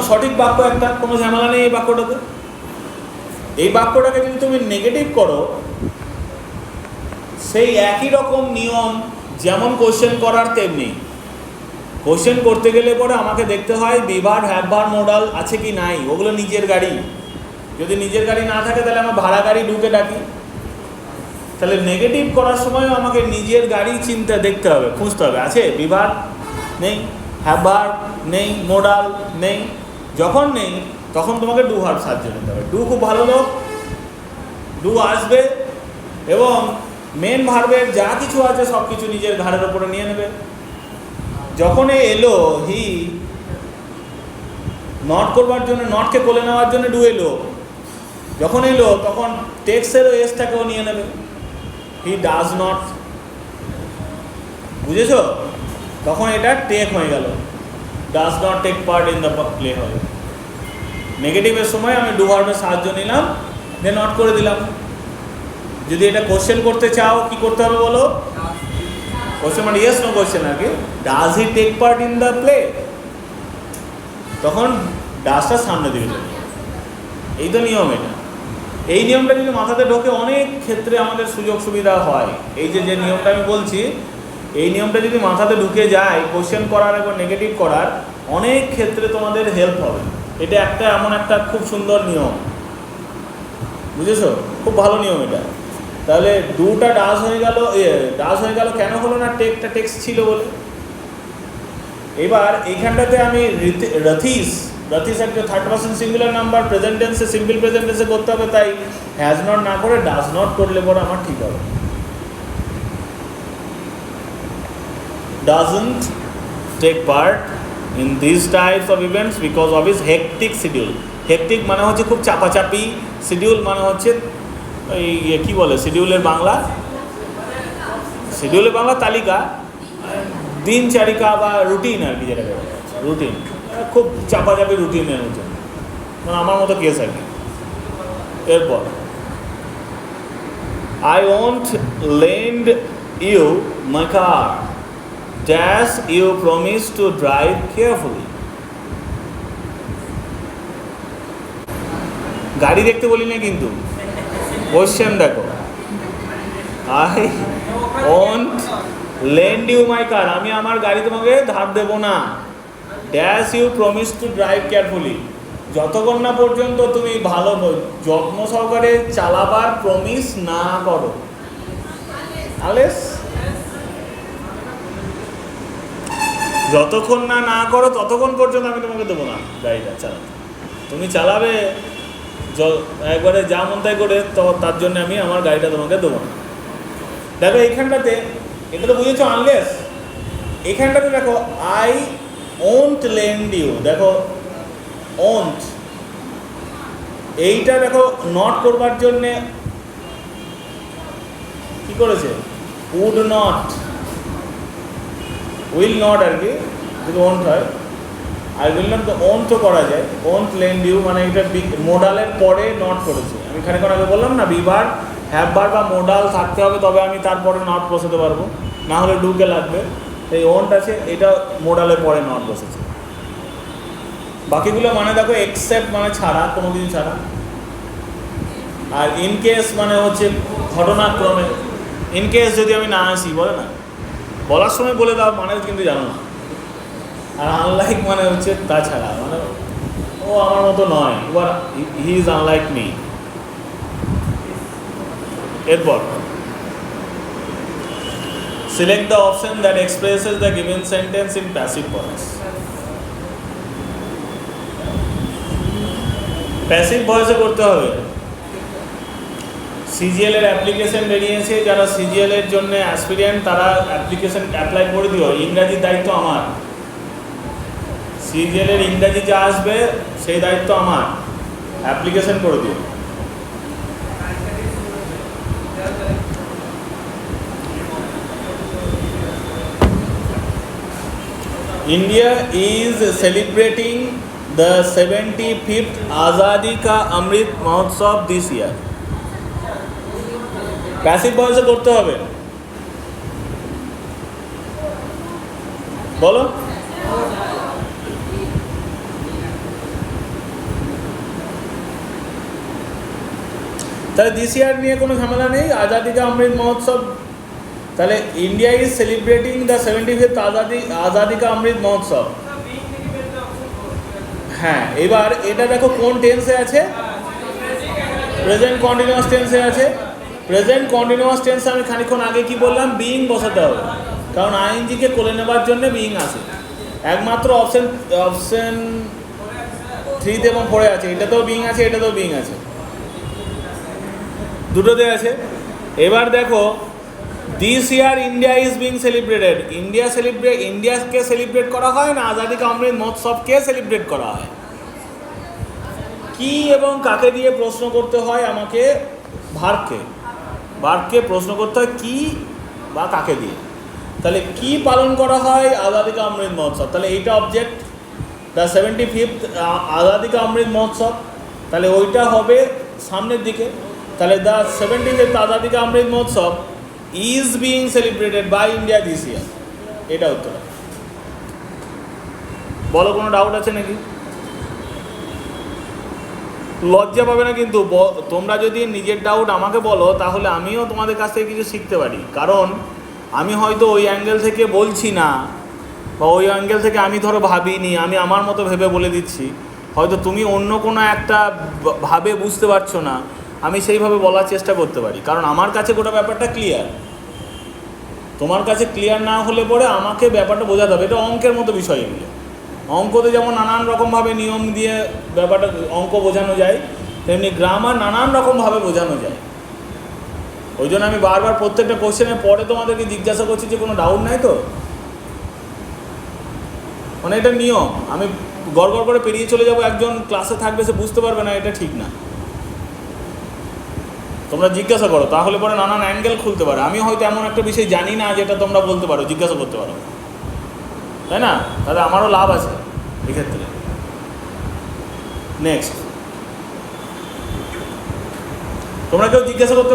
সঠিক বাক্য, একটা কোনো ঝামেলা নেই এই বাক্যটাতে। এই বাক্যটাকে যদি তুমি নেগেটিভ করো, সেই একই রকম নিয়ম যেমন কোশ্চেন করার তেমনি। কোশ্চেন করতে গেলে পরে আমাকে দেখতে হয় বিভার, হ্যাভভার, মোডাল আছে কি নাই, ওগুলো নিজের গাড়ি। যদি নিজের গাড়ি না থাকে তাহলে আমার ভাড়া গাড়ি ঢুকে ডাকি। তাহলে নেগেটিভ করার সময়ও আমাকে নিজের গাড়ি চিন্তা দেখতে হবে, খুঁজতে হবে, আছে বিভার নেই, হ্যাভভার নেই, মোডাল নেই। যখন নেই তখন তোমাকে ডু ভার্ব সাহায্য নিতে হবে। ডু খুব ভালো লোক, ডু আসবে এবং মেন ভার্বের যা কিছু আছে সব কিছু নিজের ঘাড়ের ওপরে নিয়ে নেবে। যখন এলো হি, নট করবার জন্য, নটকে কোলে নেওয়ার জন্য ডু এলো, যখন এলো তখন টেক্সেরও এসটাকেও নিয়ে নেবে, হি ডাজ নট। বুঝেছো? তখন এটা টেক হয়ে গেল, does not take part in the play হবে। নেগেটিভের সময় আমি ডু ভার্বের সাহায্য নিলাম, দেন নট করে দিলাম। যদি এটা কোশ্চেন করতে চাও কি করতে হবে বলো? কোশ্চেন মানে ইয়েস নো কোশ্চেন আর কি। Does he take part in the play, তখন ডাজটা সামনে দিবে। এই তো নিয়ম। এটা, এই নিয়মটা যদি মাথাতে ঢোকে অনেক ক্ষেত্রে আমাদের সুযোগ সুবিধা হয়। এই যে নিয়মটা আমি বলছি, এই নিয়মটা যদি মাথাতে ঢুকে যায়, কোশ্চেন করার এবং নেগেটিভ করার, অনেক ক্ষেত্রে তোমাদের হেল্প হবে। এটা একটা এমন একটা খুব সুন্দর নিয়ম, বুঝেছো? খুব ভালো নিয়ম এটা। তাহলে ডুটা ডাজ হয়ে গেল, ডাজ হয়ে গেল কেন হলো না? টেক্স ছিল বলে। এবার এইখানটাতে আমি রাথিস একটা third person singular number, present টেন্সে, সিম্পল প্রেজেন্ট টেন্সে করতে হবে, তাই হ্যাজ নট না করে ডাজ নট করলে পরে আমার ঠিক হবে। Doesn't take part in this types of events because of his hectic schedule. Hectic মানে হচ্ছে খুব চাপাচাপি, শিডিউল মানে হচ্ছে এই কী বলে শিডিউলের বাংলা? শিডিউলের বাংলা তালিকা, দিনচারিকা বা রুটিন আর কি, যেটাকে রুটিন, খুব চাপাচাপি রুটিনের মতো, মানে আমার মতো কেস আর কি। এরপর I won't lend you my car, dash you promise to drive carefully. গাড়ি দেখতে বলি না কিন্তু, কোশ্চেন দেখো। I won't lend you my car, আমি আমার গাড়ি তোমাকে ধার দেবো না। Dash you promise to drive carefully, যতক্ষণ না পর্যন্ত তুমি ভালো যত্ন সহকারে চালাবার প্রমিস না করো। আলেস যতক্ষণ না করো ততক্ষণ পর্যন্ত আমি তোমাকে দেবো না গাড়িটা চালাতে। তুমি চালাবে একবারে যা মন তাই করে, তো তার জন্য আমি আমার গাড়িটা তোমাকে দেবো না। দেখো এইখানটাতে, এটা তো বুঝেছো আনলেস। এইখানটাতে দেখো আই ওন্ট লেন্ড ইউ, দেখো ওন্ট, এইটা দেখো নট করবার জন্যে কি করেছে, উড নট, উইল নট আর কি, যদি ওন্ট হয়। আই উইল নট ওন্ট তো করা যায়, ওন্ট লেন্ড ইউ, মানে এটা মোডালের পরে নট করেছে। আমি খানিকক্ষণ আগে বললাম না, বিভার হ্যাভ বার বা মোডাল থাকতে হবে, তবে আমি তারপরে নট বসাতে পারবো, না হলে ডুকে লাগবে। এই ওন্ট আছে, এটা মোডালের পরে নট বসেছে। বাকিগুলো মানে দেখো এক্সেপ্ট মানে ছাড়া, কোনো কিছু ছাড়া। আর ইন কেস মানে হচ্ছে ঘটনাক্রমে, ইন কেস যদি আমি না আসি, বলে না, বলার সময় বলে দাও মানে কিন্তু জানো না। আর আনলাইক মানে হচ্ছে তাছাড়া, মানে ও আমার মতো নয়, এবার হি ইজ আনলাইক মি। এরপর select the option that expresses the given sentence in passive voice. Passive ভয়েসে করতে হবে। সিজিএল এর অ্যাপ্লিকেশন বেরিয়েছে, যারা সিজিএল এর জন্য অ্যাসপিরিয়েন্ট তারা অ্যাপ্লিকেশন অ্যাপ্লাই করে দিও। ইংরাজির দায়িত্ব আমার, সিজিএল এর ইংরাজি যা আসবে সেই দায়িত্ব আমার, অ্যাপ্লিকেশন করে দিও। India is celebrating the 75th Azadi Ka Amrit Mahotsav this year. Passive ভয়েসে করতে হবে, বলো। তাহলে দিস ইয়ার নিয়ে কোনো ঝামেলা নেই, আজাদি কা অমৃত মহোৎসব। তাহলে India is celebrating the 75th Azadi ka Amrit মহোৎসব। হ্যাঁ, এবার এটা দেখো কোন টেন্সে আছে, প্রেজেন্ট কন্টিনিউয়াস টেন্সে আছে। প্রেজেন্ট কন্টিনিউয়াস টেন্সে আমি খানিকক্ষণ আগে কি বললাম, বিইং বসাতে হবে, কারণ আইএনজিকে কোলে নেবার জন্য বিইং আছে। একমাত্র অপশন 3 এবং 4 আছে, এটাতেও বিইং আছে, এটাতেও বিইং আছে, দুটোতে আছে। এবার দেখো this year India is being celebrated, ইন্ডিয়াকে সেলিব্রেট করা হয় না আজাদি কা অমৃত মহোৎসবকে সেলিব্রেট করা হয়। কি এবং কাকে দিয়ে প্রশ্ন করতে হয় আমাকে, ভার্বকে প্রশ্ন করতে হয় কি বা কাকে দিয়ে। তাহলে কি পালন করা হয়, আজাদি কা অমৃত মহোৎসব, তাহলে এইটা object, the 75th Azadi ka Amrit মহোৎসব, তাহলে ওইটা হবে সামনের দিকে। তাহলে the 75th Azadi ka Amrit Mahotsav is being celebrated by India this year, এটা উত্তর। বলো, কোনো ডাউট আছে নাকি? লজ্জা পাবে না কিন্তু, তোমরা যদি নিজের ডাউট আমাকে বলো তাহলে আমিও তোমাদের কাছ থেকে কিছু শিখতে পারি, কারণ আমি হয়তো ওই অ্যাঙ্গেল থেকে বলছি না, বা ওই অ্যাঙ্গেল থেকে আমি ধরো ভাবিনি, আমি আমার মতো ভেবে বলে দিচ্ছি, হয়তো তুমি অন্য কোনো একটা ভাবে বুঝতে পারছো না, আমি সেইভাবে বলার চেষ্টা করতে পারি, কারণ আমার কাছে গোটা ব্যাপারটা ক্লিয়ার। তোমার কাছে ক্লিয়ার না হলে পরে আমাকে ব্যাপারটা বোঝাতে হবে। এটা অঙ্কের মতো বিষয়, এগুলো অঙ্কতে যেমন নানান রকমভাবে নিয়ম দিয়ে ব্যাপারটা অঙ্ক বোঝানো যায়, তেমনি গ্রামার নানান রকমভাবে বোঝানো যায়। ওই জন্য আমি বারবার প্রত্যেকটা কোশ্চেনের পরে তোমাদেরকে জিজ্ঞাসা করছি যে কোনো ডাউট নাই তো, মানে এটা নিয়ম। আমি গড়গড় করে পেরিয়ে চলে যাবো, একজন ক্লাসে থাকবে সে বুঝতে পারবে না, এটা ঠিক না। তোমরা জিজ্ঞাসা করো, তাহলে পরে নানান অ্যাঙ্গেল খুলতে পারে। আমি হয়তো এমন একটা বিষয় জানি না যেটা তোমরা বলতে পারো, জিজ্ঞাসা করতে পারো, তাই না? তাহলে আমারও লাভ আছে এক্ষেত্রে। নেক্সট, তোমরা কেউ জিজ্ঞাসা করতে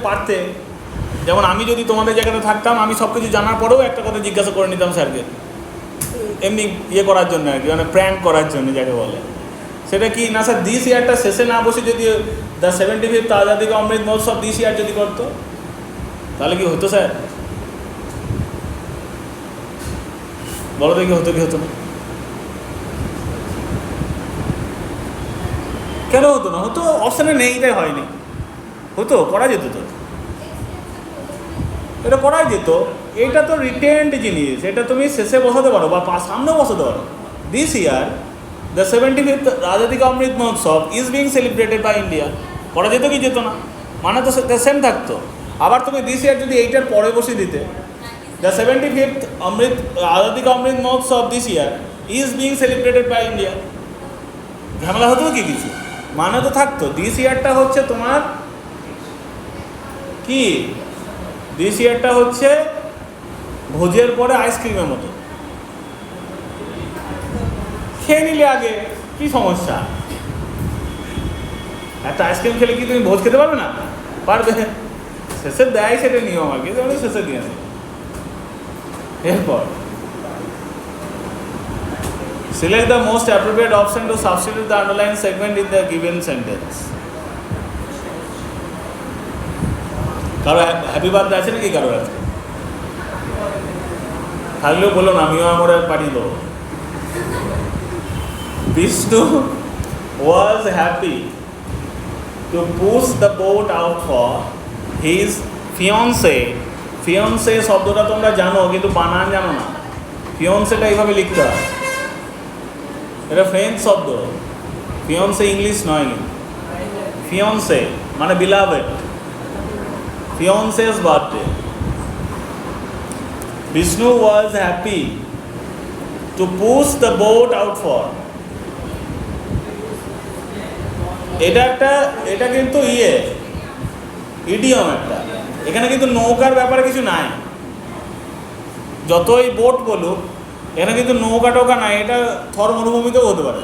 পারতে, যেমন আমি যদি তোমাদের জায়গাতে থাকতাম, আমি সব কিছু জানার পরেও একটা কথা জিজ্ঞাসা করে নিতাম স্যারকে, এমনি ইয়ে করার জন্য আর কি, মানে প্র্যাঙ্ক করার জন্য যাকে বলে। সেটা কি না স্যার, দিস ইয়ারটা শেষে না বসে যদি the 75th Azadi ka Amrit Mahotsav this ইয়ার যদি করতো, তাহলে কি হতো স্যার? বলো দেখি, হতো কি হতো না? কেন হতো না? হতো, অপশানে নেই, তাই হয়নি। হতো, করা যেত তো, এটা করাই যেত। এইটা তো রিটেন্ড জিনিস, এটা তুমি শেষে বসাতে পারো বা সামনেও বসাতে পারো। This year the 75th Azadi ka Amrit Mahotsav is being celebrated by India, করা যেত কি যেত না? মানে তো সেম থাকতো। আবার তুমি দিস ইয়ার যদি এইটার পরে বসিয়ে দিতে, the 75th Azadi ka Amrit Mahotsav this year is being celebrated by India, ঝামেলা হতো কি কিছু, মানে তো থাকতো। দিস ইয়ারটা হচ্ছে তোমার কি, দিস ইয়ারটা হচ্ছে ভোজের পরে আইসক্রিমের মতো, খেয়ে নিলে আগে, কি সমস্যা? একটা আইসক্রিম খেলে কি তুমি ভোজ খেতে পারবে না? পারবে, শেষে দেয় সেটা নিয়ম আর কি, শেষে দিয়ে আসে। এরপর select the most appropriate option to substitute the underlined segment in the given sentence. কারো হ্যাপি বার্থডে আছে নাকি কারোর আছে? থাকলেও বলো না, আমিও আমার পাঠিয়ে দেবো। Vishnu was happy to push the boat out for his fiancée. ফিয়ন্সে শব্দটা তোমরা জানো কিন্তু বানান জানো না। ফিয়ন্সেটা এইভাবে লিখতে হয়, এটা ফ্রেঞ্চ শব্দ। ফিয়ন্সে ইংলিশ নয় কিন্তু। ফিয়ন্সে মানে beloved, fiance's birthday. Vishnu was happy to push the boat out for, এটা কিন্তু ইডিয়ম একটা। এখানে কিন্তু নৌকার ব্যাপারে কিছু নাই, যতই বোট বলুক এখানে কিন্তু নৌকা টোকা নাই। এটা থর মরুভূমিতেও হতে পারে,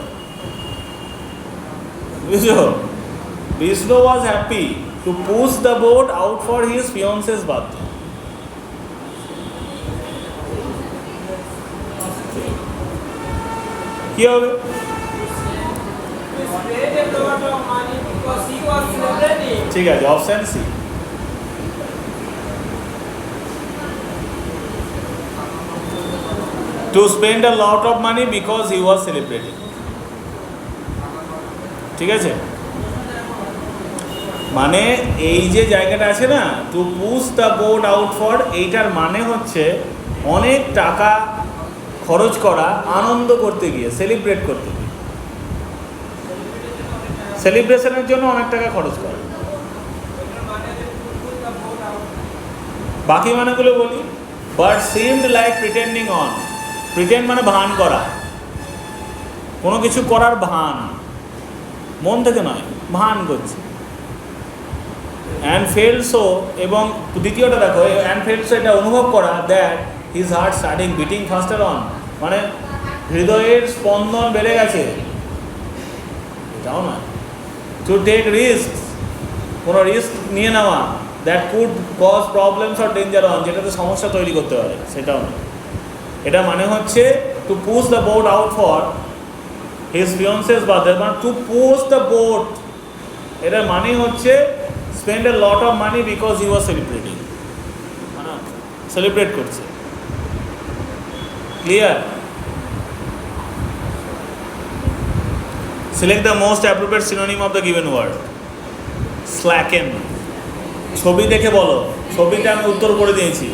বুঝছো? Vishnu was happy to push the boat out for his fiance's birthday. কি হবে? ঠিক আছে, option C. To spend a lot of money because he was celebrating. ঠিক আছে, মানে এই যে জায়গাটা আছে না, two push the boat out for, এইটার মানে হচ্ছে অনেক টাকা খরচ করা আনন্দ করতে গিয়ে, সেলিব্রেট করতে গিয়ে, সেলিব্রেশনের জন্য অনেক টাকা খরচ করা। বাকি মানেগুলো বলি। But seemed like pretending on, pretend মানে ভান করা, কোনো কিছু করার ভান, মন থেকে নয়, ভান করছে। অ্যান্ড ফেল সো, এবং দ্বিতীয়টা দেখো, অ্যান্ড ফেল সো এটা অনুভব করা, that his heart starting beating faster on, মানে হৃদয়ের স্পন্দন বেড়ে গেছে, এটাও না। টু টেক রিস্ক, কোনো রিস্ক নিয়ে নেওয়া, that could cause problems or danger on, যেটাতে সমস্যা তৈরি করতে পারে, সেটাও না। এটা মানে হচ্ছে to push the boat out for his fiance's birthday, মানে টু পুশ দ্য বোট, এটার মানে হচ্ছে spend a lot of money because he was celebrating, মানে সেলিব্রেট করছে। Clear? Select the most appropriate synonym of the given word. Slacken, ছবি দেখে বলো, ছবিটা আমি উত্তর করে দিয়েছি।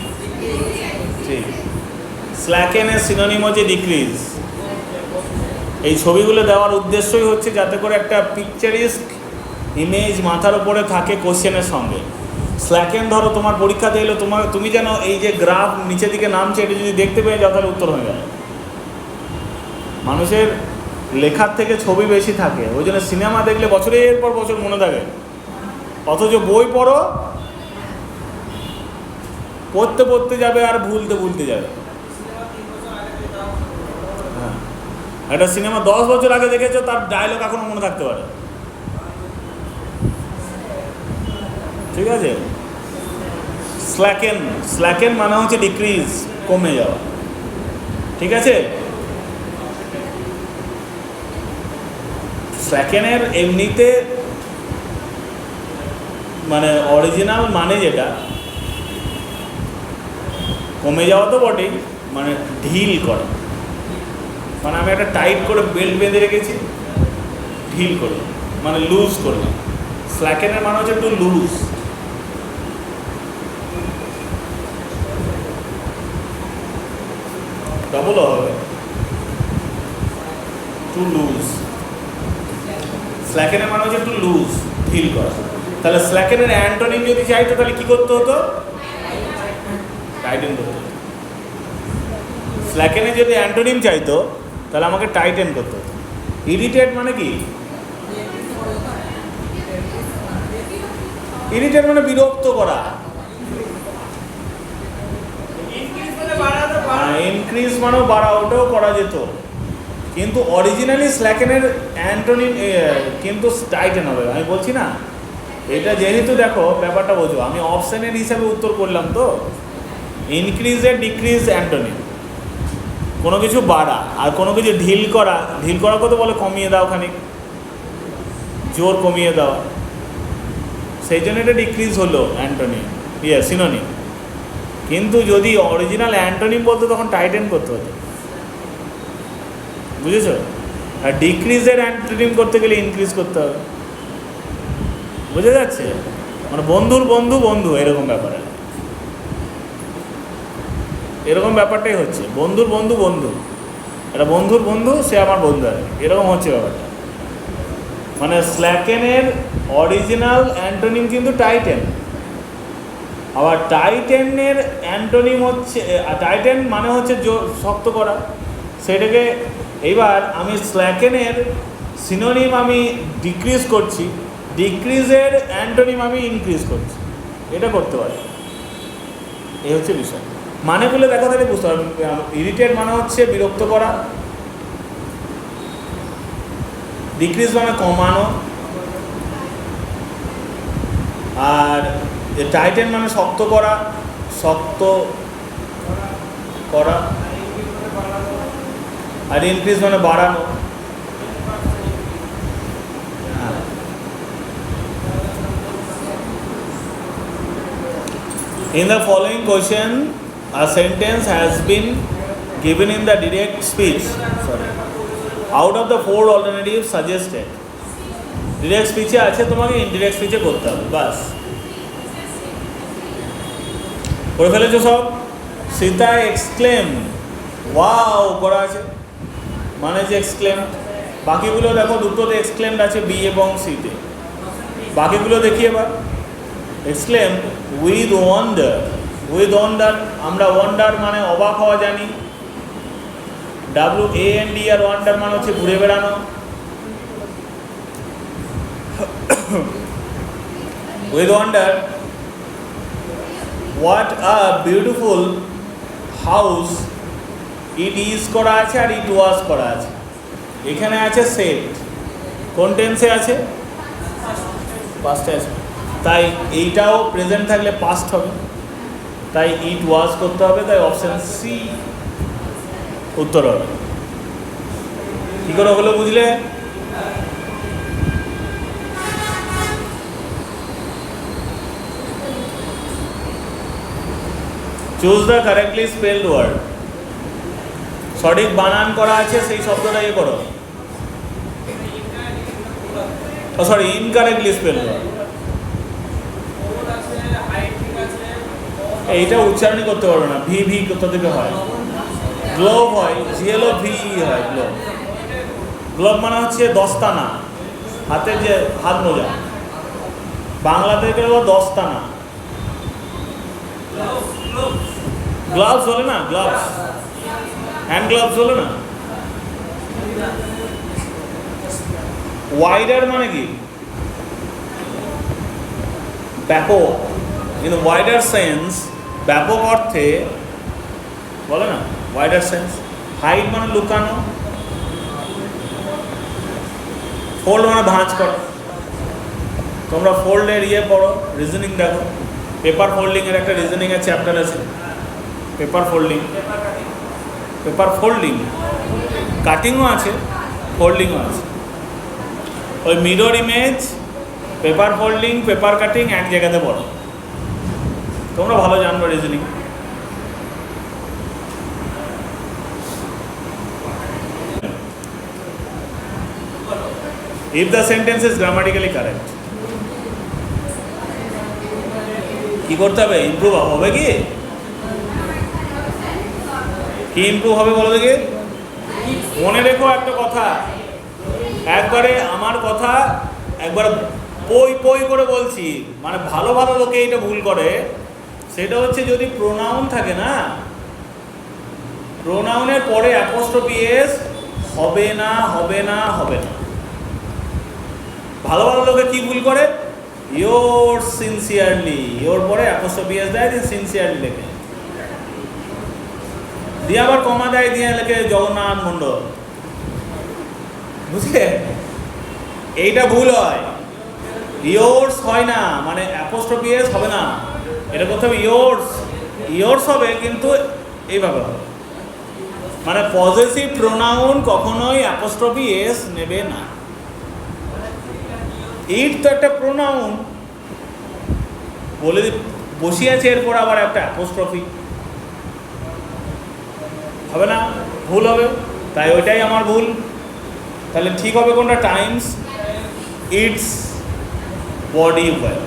ঠিক, স্ল্যাকেনের সিনোনিম হচ্ছে ডিক্রিজ। এই ছবিগুলো দেওয়ার উদ্দেশ্যই হচ্ছে যাতে করে একটা পিকচারিস্ক ইমেজ মাথার উপরে থাকে কোশ্চেনের সঙ্গে। স্ল্যাকেন ধরো তোমার পরীক্ষাতে এলো, তুমি যেন এই যে গ্রাফ নিচের দিকে নামছে এটা যদি দেখতে পেয়ে যাও তাহলে উত্তর হয়ে গেল। মানুষের লেখার থেকে ছবি বেশি থাকে, ওই জন্য সিনেমা দেখলে বছরের পর বছর মনে থাকে, অথচ বই পড়ো পড়তে পড়তে যাবে আর ভুলতে যাবে। হ্যাঁ, একটা সিনেমা 10 বছর আগে দেখেছো, তার ডায়লগ এখনো মনে থাকতে পারে। ঠিক আছে, স্ল্যাকেন মানে হচ্ছে ডিক্রিজ, কমে যাওয়া। ঠিক আছে, স্ল্যাকেনের এমনিতে মানে অরিজিনাল মানে যেটা, কমে যাওয়া তো বটেই, মানে ঢিল করা, মানে আমি একটা টাইট করে বেল্ট বেঁধে রেখেছি, ঢিল করলাম মানে লুজ করলাম। স্ল্যাকেনের মানে হচ্ছে একটু লুজ। ডবল হবে, টু লুজ। স্ল্যাকেনের মানে হচ্ছে একটু লুজ, ঢিল করা। তাহলে স্ল্যাকেনের অ্যান্টোনিম যদি চাইতো তাহলে কি করতে হতো? টাইটেন করতে হতো। স্ল্যাকেনে যদি অ্যান্টোনিম চাইতো তাহলে আমাকে টাইটেন করতে হতো। ইরিটেট মানে কি? ইরিটেট মানে বিরক্ত করা। ইনক্রিজ মানেও বাড়া, ওটাও করা যেত, কিন্তু অরিজিনালি স্ল্যাকেনের অ্যান্টোনিম কিন্তু টাইটেন হবে। আমি বলছি না, এটা যেহেতু দেখো ব্যাপারটা বোঝো, আমি অপশানের হিসাবে উত্তর করলাম তো। ইনক্রিজের ডিক্রিজ অ্যান্টোনিম, কোনো কিছু বাড়া, আর কোনো কিছু ঢিল করা। ঢিল করা কত বলে? কমিয়ে দাও খানিক, জোর কমিয়ে দাও, সেই জন্য এটা ডিক্রিজ হলো অ্যান্টোনিম, সিনোনিম। কিন্তু যদি অরিজিনাল অ্যান্টোনিম বলতো তখন টাইটেন করতে হতো, বুঝেছো? আর ডিক্রিজের অ্যান্টোনিম করতে গেলে ইনক্রিজ করতে হবে, বুঝে যাচ্ছে? মানে বন্ধুর বন্ধু বন্ধু, এরকম ব্যাপার, এরকম ব্যাপারটাই হচ্ছে। বন্ধুর বন্ধু বন্ধু, এটা বন্ধুর বন্ধু, সে আমার বন্ধু, আর এরকম হচ্ছে ব্যাপারটা। মানে স্ল্যাকেনের অরিজিনাল অ্যান্টোনিম কিন্তু টাইটেন, আবার টাইটেনের অ্যান্টোনিম হচ্ছে, টাইটেন মানে হচ্ছে শক্ত করা, সেটাকে এইবার আমি স্ল্যাকেনের সিনোনিম আমি ডিক্রিজ করছি, ডিক্রিজের অ্যান্টোনিম আমি ইনক্রিজ করছি, এটা করতে পারি। এই হচ্ছে বিষয়। মানেগুলো দেখা তাহলে বুঝতে পারবেন। ইরিটেট মানে হচ্ছে বিরক্ত করা, ডিক্রিজ মানে কমানো, আর টাইটেন মানে শক্ত করা, শক্ত করা, আর ইনক্রিজ মানে বাড়ানো। In the following question, a sentence has been given in the direct speech. Out of the 4 alternatives suggested, direct speech এ আছে, তোমাকে indirect speech এ করতে হবে, বাস। করে ফেলেছো সব? সীতা এক্সক্লেম, ওয়াও করা আছে, মানে যে এক্সক্লেম। বাকিগুলো দেখো, দুটোতে এক্সক্লেমড আছে, বি এবং সিতে। বাকিগুলো দেখি এবার। Exclaim with wonder, with wonder, আমরা ওয়ান্ডার মানে অবাক হওয়া জানি, WANDR, ওয়ান্ডার মানে হচ্ছে ঘুরে বেড়ানো। With wonder, what a beautiful house it is করা আছে, আর ইট ওয়াজ করা আছে। এখানে আছে সেট, কোন টেন্সে আছে? পাস্টে আছে, তাই এইটাও প্রেজেন্ট থাকলে পাস্ট হবে, তাই ইট ওয়াজ করতে হবে, তাই অপশান সি উত্তর হবে। কী করে হলো বুঝলে? Choose the correctly spelled word, সঠিক বানান করা আছে সেই শব্দটা ইয়ে করো, সরি ইনকারেক্টলি স্পেলড ওয়ার্ড। এইটা উচ্চারণই করতে পারবে না, ভি ভি কোথা থেকে হয়? গ্লোভ হয়, GLOV হয়, গ্লোভ। গ্লোভ মানে হচ্ছে দস্তানা, হাতের যে হাত মোজা, বাংলা থেকে দস্তানা। গ্লাভস বলে না, গ্লাভস, হ্যান্ড গ্লাভস বলে না। ওয়াইডার মানে কি? ব্যাপক, কিন্তু ওয়াইডার সেন্স, ব্যাপক অর্থে বলে না, ওয়াইডার সেন্স। হাইড মানে লুকানো, ফোল্ড মানে ভাঁজ করো। তোমরা ফোল্ডের ইয়ে পড়ো, রিজনিং দেখো, পেপার ফোল্ডিংয়ের একটা রিজনিংয়ের চ্যাপ্টার আছে, পেপার ফোল্ডিং। পেপার ফোল্ডিং, কাটিংও আছে, ফোল্ডিংও আছে। ওই mirror image, paper folding, paper cutting এক জায়গাতে পড়ো, তোমরা ভালো জানবো reasoning. If the sentence is grammatically correct, কি করতে হবে? ইমপ্রুভ হবে। কি কি ইমপ্রুভ হবে বলো দেখি? মনে রেখো একটা কথা, একবারে আমার কথা একবার পই পই করে বলছি, মানে ভালো ভালো লোকে এটা ভুল করে। সেটা হচ্ছে যদি প্রোনাউন থাকে না, প্রোনাউনের পরে অ্যাপোস্ট্রফি এস হবে না, হবে না, হবে না। ভালো ভালো লোকে কি ভুল করে, ইয়োর সিনসিয়ারলি, ইয়োর পরে অ্যাপোস্ট্রফি এস দেয়, দিয়ে সিনসিয়ারলি লেখে, দিয়ে আবার কমা দেয়, দিয়ে লেখে জগন্নাথ মণ্ডল। বুঝলে, এইটা ভুল হয়। ইয়োর্স হয় না, মানে অ্যাপোস্ট্রফি এস হবে না, এটা করতে হবে ইয়োর্স। ইয়োর্স হবে কিন্তু এইভাবে হবে, মানে পজেসিভ প্রোনাউন কখনোই অ্যাপোস্ট্রফি এস নেবে না। ইট তো একটা প্রোনাউন, বলে বসিয়েছে, এরপর আবার একটা অ্যাপোস্ট্রফি হবে না, ভুল হবে। তাই ওইটাই আমার ভুল। তাহলে ঠিক হবে কোনটা? Times it's body weight.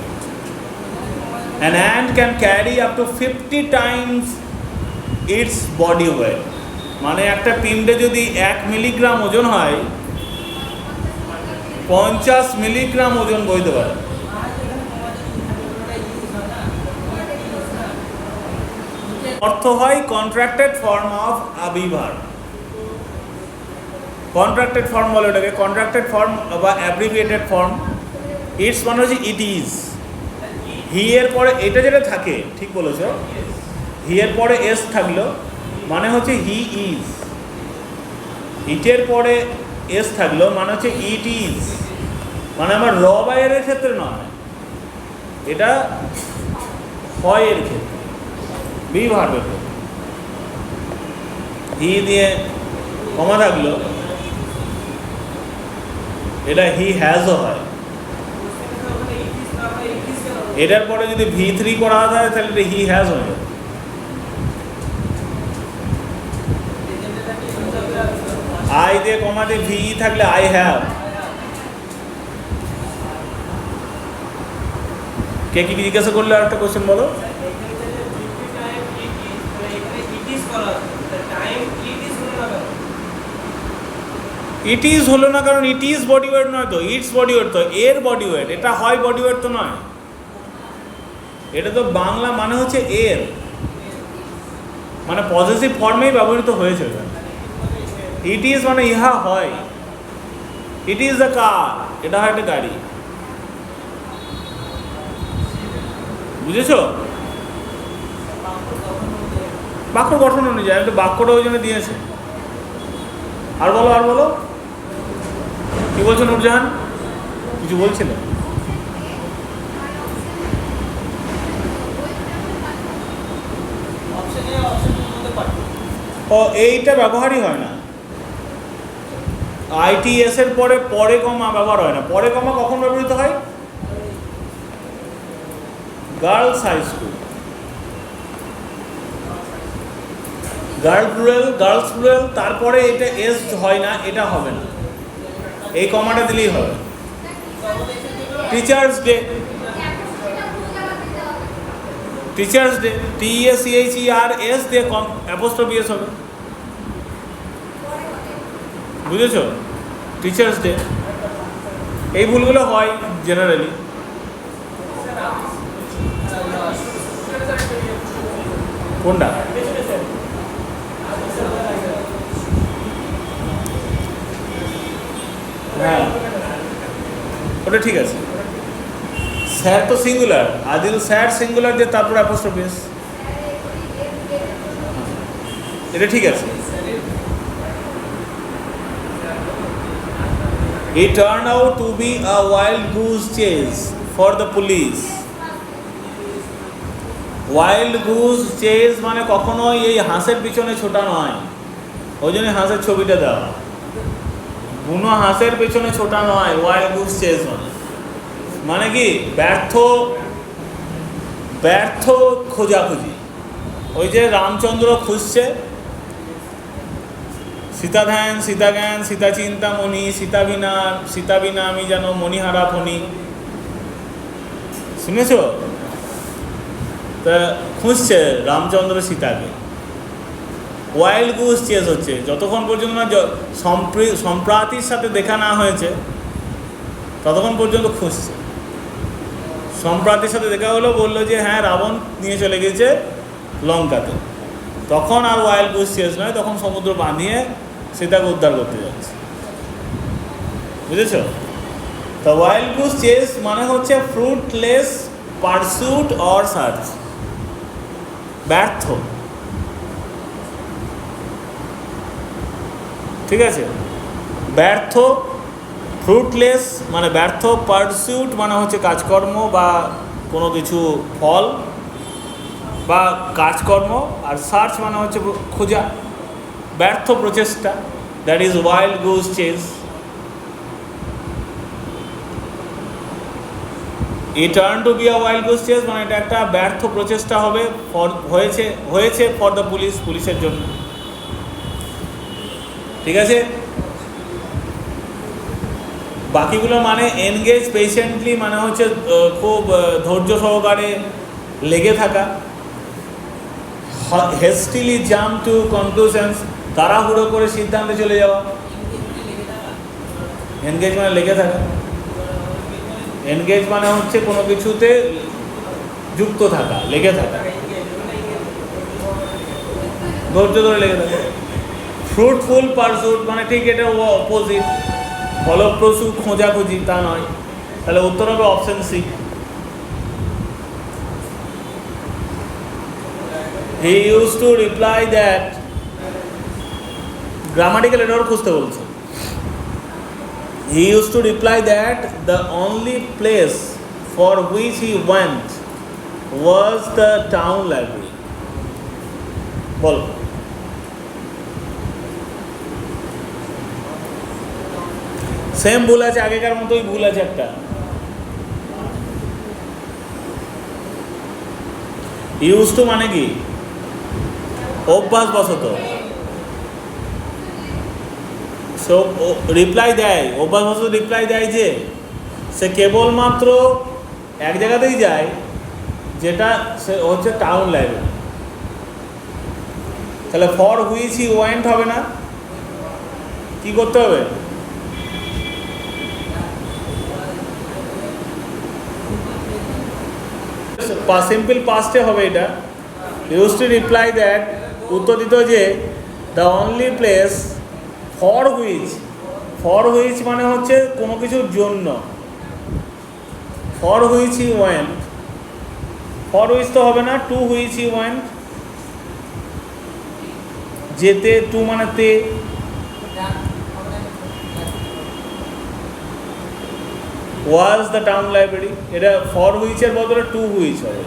An ant can carry up to 50 times its body weight. মানে একটা পিণ্ডে যদি 1 মিলিগ্রাম ওজন হয়, 50 মিলিগ্রাম ওজন বইতে পারে। অর্থ হয় কন্ট্রাক্টেড ফর্ম অফ আবিভার। কন্ট্রাক্টেড ফর্ম বলে ওটাকে, কন্ট্রাক্টেড ফর্ম বা অ্যাব্রিভিয়েটেড ফর্ম। ইটস মানে হচ্ছে ইট ইজ। হি এর পরে এটা যেটা থাকে, ঠিক বলেছো, হি এর পরে এস থাকলো মানে হচ্ছে হি ইজ। ইটের পরে এস থাকলো মানে হচ্ছে ইট ইজ। মানে আমার র বা এর ক্ষেত্রে নয়, এটা হয় এর ক্ষেত্রে, বি ভার্বের ক্ষেত্রে। হি দিয়ে কমা থাকলো, এটা হি হ্যাজও হয়। এটার পরে যদি V3 করা যায় তাহলে এটা হি হ্যাজ হয়ে যাবে। আই দিয়ে কমা দিয়ে ভি থাকলে আই হ্যাভ। কে কি জিজ্ঞাসা করলে? আর একটা কোশ্চেন বলো। ইট ইজ হলো না, কারণ ইট ইজ বডি ওয়েট নয় তো, ইটস বডি ওয়েট তো, এর বডি ওয়েট। এটা হয় বডি ওয়েট তো নয়, এটা তো বাংলা মানে হচ্ছে এর, মানে পজিটিভ ফর্মেই ব্যবহৃত হয়েছে। ইট ইজ মানে ইহা হয়, ইট ইজ দ্য কার, এটা হয় একটা গাড়ি। বুঝেছো? বাক্য গঠন অনুযায়ী, একটু বাক্যটা ওই জন্য দিয়েছে। আর বলো, আর বলো, কি বলছো নুরজাহান? কিছু বলছিলে? ও, এইটা ব্যবহারই হয় না। ITS এর পরে পরে কমা ব্যবহার হয় না। পরে কমা কখন ব্যবহৃত হয়? Girls high school, girl plural, girls plural, তারপরে এটা এস হয় না, এটা হবে না, এই কমাটা দিলেই হবে। Teachers day, teachers day, TEACHERS দিয়ে অ্যাপোস্ট্রফি এস হবে। বুঝেছো? Teachers day. এই ভুলগুলো হয় জেনারেলি। কোনটা? হ্যাঁ, ওটা ঠিক আছে। স্যার তো সিঙ্গুলার, আদিল স্যার সিঙ্গুলার দিয়ে তারপর অ্যাপোস্ট্রফি এস, এটা ঠিক আছে। It turned out to be a wild goose chase for the police. Wild goose chase মানে কখনোই এই হাঁসের পিছনে ছোটা নয়, ওই জন্য হাঁসের ছবিটা দেওয়া। বুনো হাঁসের পেছনে ছোটা নয়, ওয়াইল্ড গুস চেজ মানে কি ব্যর্থ, ব্যর্থ খোঁজাখুঁজি। ওই যে রামচন্দ্র খুঁজছে, সীতা ধ্যান, সীতা জ্ঞান, সীতা চিন্তামণি, সীতা বিনা আমি যেন মণিহারা ফণি, শুনেছ? তা খুঁজছে রামচন্দ্র সীতাকে। ওয়াইল্ড গুস চেজ হচ্ছে যতক্ষণ পর্যন্ত না সম্প্রাতির সাথে দেখা না হয়েছে, ততক্ষণ পর্যন্ত খুঁজছে। সম্প্রাতির সাথে দেখা হলো, বললো যে হ্যাঁ রাবণ নিয়ে চলে গেছে লঙ্কাতে, তখন আর ওয়াইল্ড গুস চেজ নয়, তখন সমুদ্র বাঁধিয়ে সীতাকে উদ্ধার করতে যাচ্ছে, বুঝেছ? তো ওয়াইল্ড গুজ চেস মানে হচ্ছে ফ্রুটলেস পারসুট অর সার্চ, ব্যর্থ, ঠিক আছে? ব্যর্থ, ফ্রুটলেস মানে ব্যর্থ, পারসুট মানে হচ্ছে কাজকর্ম বা কোনো কিছু ফল বা কাজকর্ম, আর সার্চ মানে হচ্ছে খোঁজা, ব্যর্থ প্রচেষ্টা। That is wild goose chase. ই turn to be a wild goose chase মানে এটা একটা ব্যর্থ প্রচেষ্টা হবে, হয়েছে ফর দ্য পুলিশ, পুলিশের জন্য, ঠিক আছে? বাকিগুলো মানে এনগেজ পেশেন্টলি মানে হচ্ছে খুব ধৈর্য সহকারে লেগে থাকা, হেস্টিলি জাম্প টু কনক্লুশনস তাড়াহুড়ো করে সিদ্ধান্তে চলে যাওয়া, এনগেজ মানে লেগে থাকা, এনগেজ মানে হচ্ছে কোনো কিছুতে যুক্ত থাকা, লেগে থাকা, ধৈর্য ধরে লেগে থাকা। ফ্রুটফুল পারসুট মানে ঠিক এটা অপোজিট, ফলপ্রসূ খোঁজাখুঁজি, তা নয়। তাহলে উত্তর হবে option C. He use to reply that, grammatical error খুঁজতে বলছে। He use to reply that the only place for which he went was the town library. বল। সেম ভুল আছে, আগেকার মতোই ভুল আছে একটা। ইউজ টু মানে কি? অভ্যাসবশত। সো রিপ্লাই দেয়, অভ্যাসবশত রিপ্লাই দেয় যে সে কেবলমাত্র এক জায়গাতেই যায়, যেটা সে হচ্ছে টাউন লাইব্রেরি। তাহলে ফর হুইচ হি ওয়েন্ট হবে না, কি করতে হবে? সিম্পল পাস্টে হবে এটা। ইউজ টু রিপ্লাই দ্যাট, উত্তর দিত যে the only place for which, for which মানে হচ্ছে কোনো কিছুর জন্য, for which he went, for which তো হবে না, টু হুইচ হি ওয়েন্ট, যেতে, টু মানে তে, ওয়াজ দ্য টাউন লাইব্রেরি, এটা ফর হুইচের বদলে টু হুইচ হবে।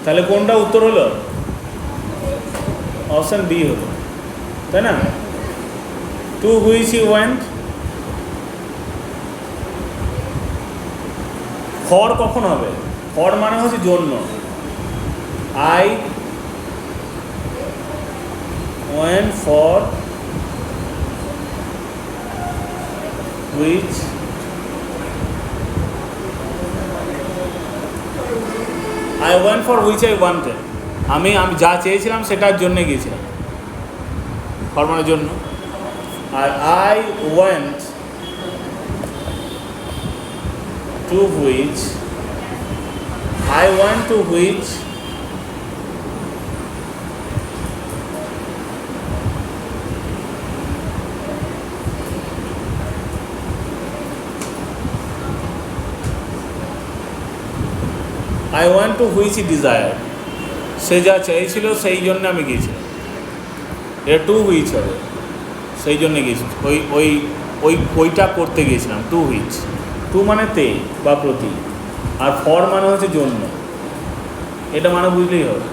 তাহলে কোনটা উত্তর হলো? অপশন বি হলো, তাই না? To which he went. For কখন হবে? ফর মানে হচ্ছে জন্য, I went for which, I went for which I wanted, আমি যা চেয়েছিলাম সেটার জন্যে গিয়েছিলাম, ফর মানে জন্য। আর I went to which, I went to which I want to which he desire, সে যা চেয়েছিল সেই জন্য আমি গিয়েছিলাম, এটা টু হুইচ হবে, সেই জন্যে গিয়েছি, ওইটা করতে গিয়েছিলাম, টু হুইচ। টু মানে তে বা প্রতি, আর ফর মানে হচ্ছে জন্য, এটা মানে বুঝলেই হবে।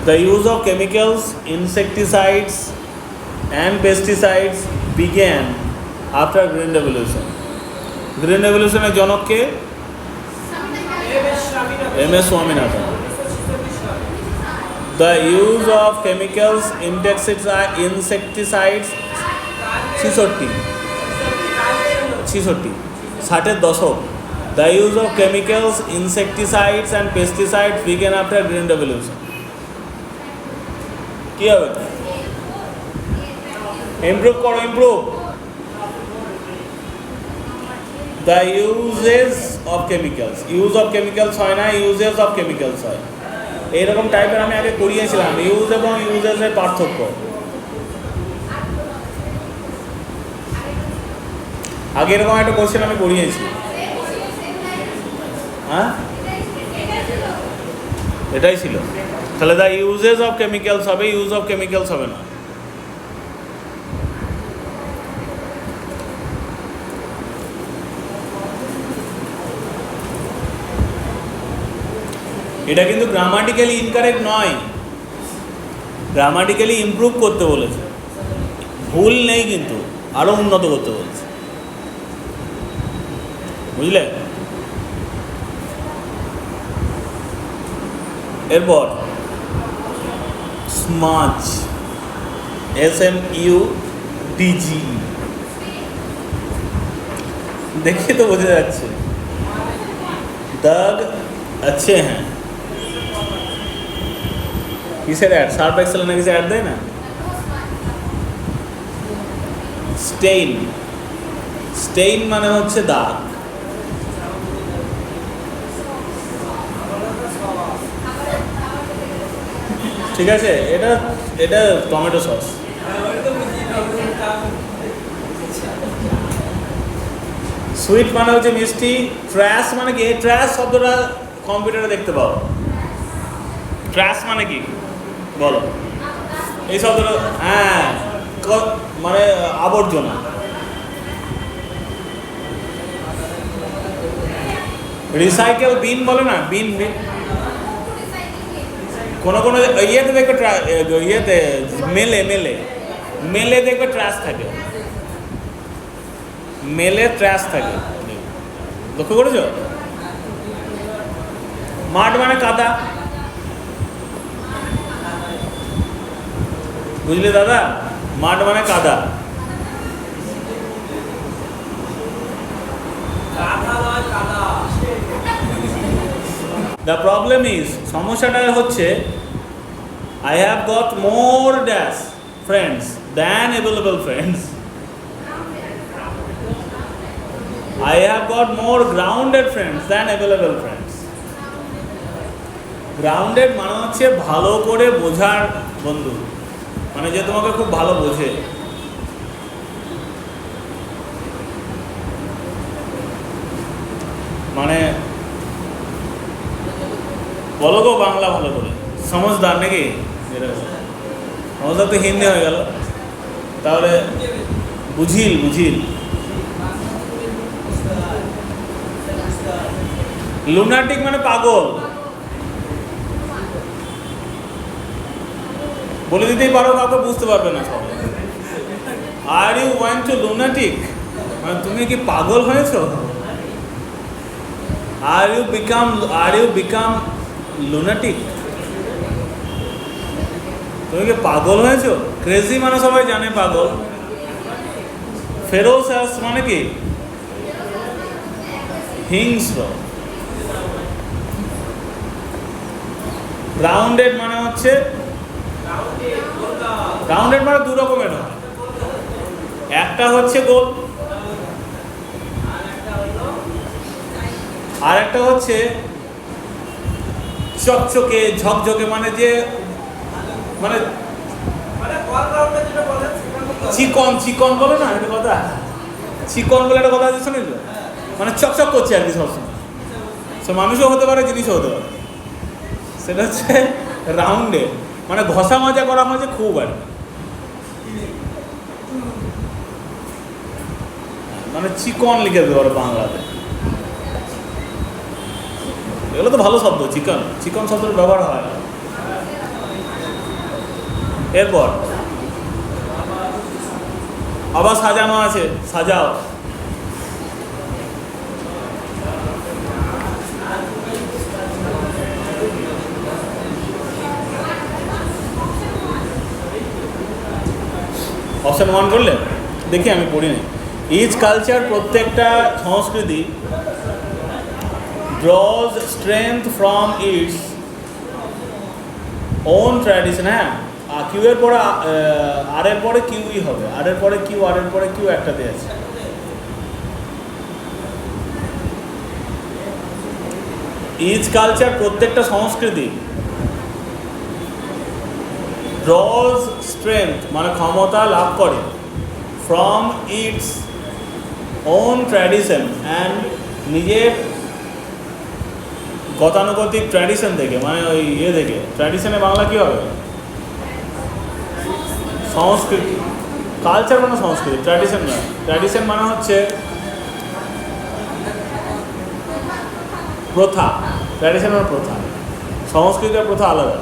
The use of chemicals, insecticides and pesticides began after green revolution. Green রেভলিউশনের জনককে M S. Swaminathan. The use of chemicals, insecticides, 60-এর দশক। The use of chemicals, insecticides and pesticides began after Green Revolution. কি হবে? ইমপ্রুভ করো, improve. The uses of chemicals, use of chemicals হয় না, uses of chemicals হয়। এইরকম টাইপের আমি আগে করিয়েছিলাম, ইউজ এবং ইউজেসের পার্থক্য। আগে এরকম একটা কোশ্চেন আমি করিয়েছি। হ্যাঁ, এটাই ছিল। তাহলে দ্য ইউজেস অফ কেমিক্যালস হবে, ইউজ অফ কেমিক্যালস হবে না। এটা কিন্তু গ্রামাটিক্যালি ইনকারেক্ট নয়, গ্রামাটিক্যালি ইমপ্রুভ করতে বলেছে, ভুল নেই কিন্তু, আরও উন্নত করতে বলেছে, বুঝলে? এরপর স্মাজ, SMUDG, দেখে তো বোঝা যাচ্ছে দাগ अच्छे हैं। কিসের অ্যাড? সার্ফ এক্সেল না কিছু অ্যাড দেয় না? স্টেইন, স্টেইন মানে হচ্ছে দাগ। ঠিক আছে, এটা এটা টমেটো সস। সুইট মানে হচ্ছে মিষ্টি। ট্র্যাশ মানে কি? এই ট্র্যাশ শব্দটা কম্পিউটারে দেখতে পাও। ট্র্যাশ মানে কি বলো? এই শব্দটা, হ্যাঁ, মানে আবর্জনা। রিসাইকেল বিন বলে না, বিন বিন। কোনো কোনো ইয়েতে দেখবে, ইয়েতে মেলে মেলে মেলে দেখবে ট্র্যাশ থাকে, মেলে ট্র্যাশ থাকে, লক্ষ্য করেছ? মাঠ মানে কাদা, বুঝলে দাদা? মাঠ মানে কাদা। দ্য প্রবলেম ইজ, সমস্যাটা হচ্ছে, I have got more dash friends than available friends. I have got more grounded friends than available friends. Grounded মানে হচ্ছে ভালো করে বোঝার বন্ধু, মানে যে তোমাকে খুব ভালো বোঝে। মানে বলো গো বাংলা ভালো করে, সমঝদার নাকি? সমঝদার তো হিন্দি হয়ে গেল, তাহলে বুঝিল, বুঝিল। লুনাটিক মানে পাগল, বলে দিতেই পারো, কাউকে বুঝতে পারবে না সব। Are you want to lunatic মানে তুমি কি পাগল হয়েছো? আর ইউ বিকাম লুনাটিক, তুমি কি পাগল হয়েছো? ক্রেজি মানে সবাই জানে পাগল। ফেরোসাস মানে কি? হিংস্র। গ্রাউন্ডেড মানে হচ্ছে, গ্রাউন্ডেড মানে দু রকমের হয়, একটা হচ্ছে গোল, আর একটা হচ্ছে চকচকে ঝকঝকে, মানে যে মানে চিকন, চিকন বলে না একটা কথা, চিকন বলে একটা কথা আছে, শুনিস? মানে চকচক করছে আর কি সবসময়। সে মানুষও হতে পারে, জিনিসও হতে পারে। সেটা হচ্ছে রাউন্ডে, মানে ঘষা মাজা করা হয়েছে খুব আর মানে চিকন লিখে দিতে পারো বাংলাতে। এগুলো তো ভালো শব্দ, চিকন, চিকন শব্দের ব্যবহার হয়। এরপর আবার সাজানো আছে, সাজাও। অপশন 1 করলে দেখি, আমি পড়িনি। ইচ কালচার, প্রত্যেকটা সংস্কৃতি, draws strength from its own tradition. হ্যাঁ, কিউ এর পরে আর এর পরে কিউই হবে, আর এর পরে কিউ, আর এর পরে কিউ একটাতে আছে। ইচ কালচার, প্রত্যেকটা সংস্কৃতি, ড্রজ স্ট্রেংথ মানে ক্ষমতা লাভ করে from its own tradition and নিজের গতানুগতিক ট্র্যাডিশন থেকে, মানে ওই ইয়ে থেকে, ট্র্যাডিশনে বাংলা কী হবে? সংস্কৃতি। কালচার মানে সংস্কৃতি, ট্র্যাডিশন না। ট্র্যাডিশন মানে হচ্ছে প্রথা, ট্র্যাডিশন মানে প্রথা, সংস্কৃতি আর প্রথা আলাদা।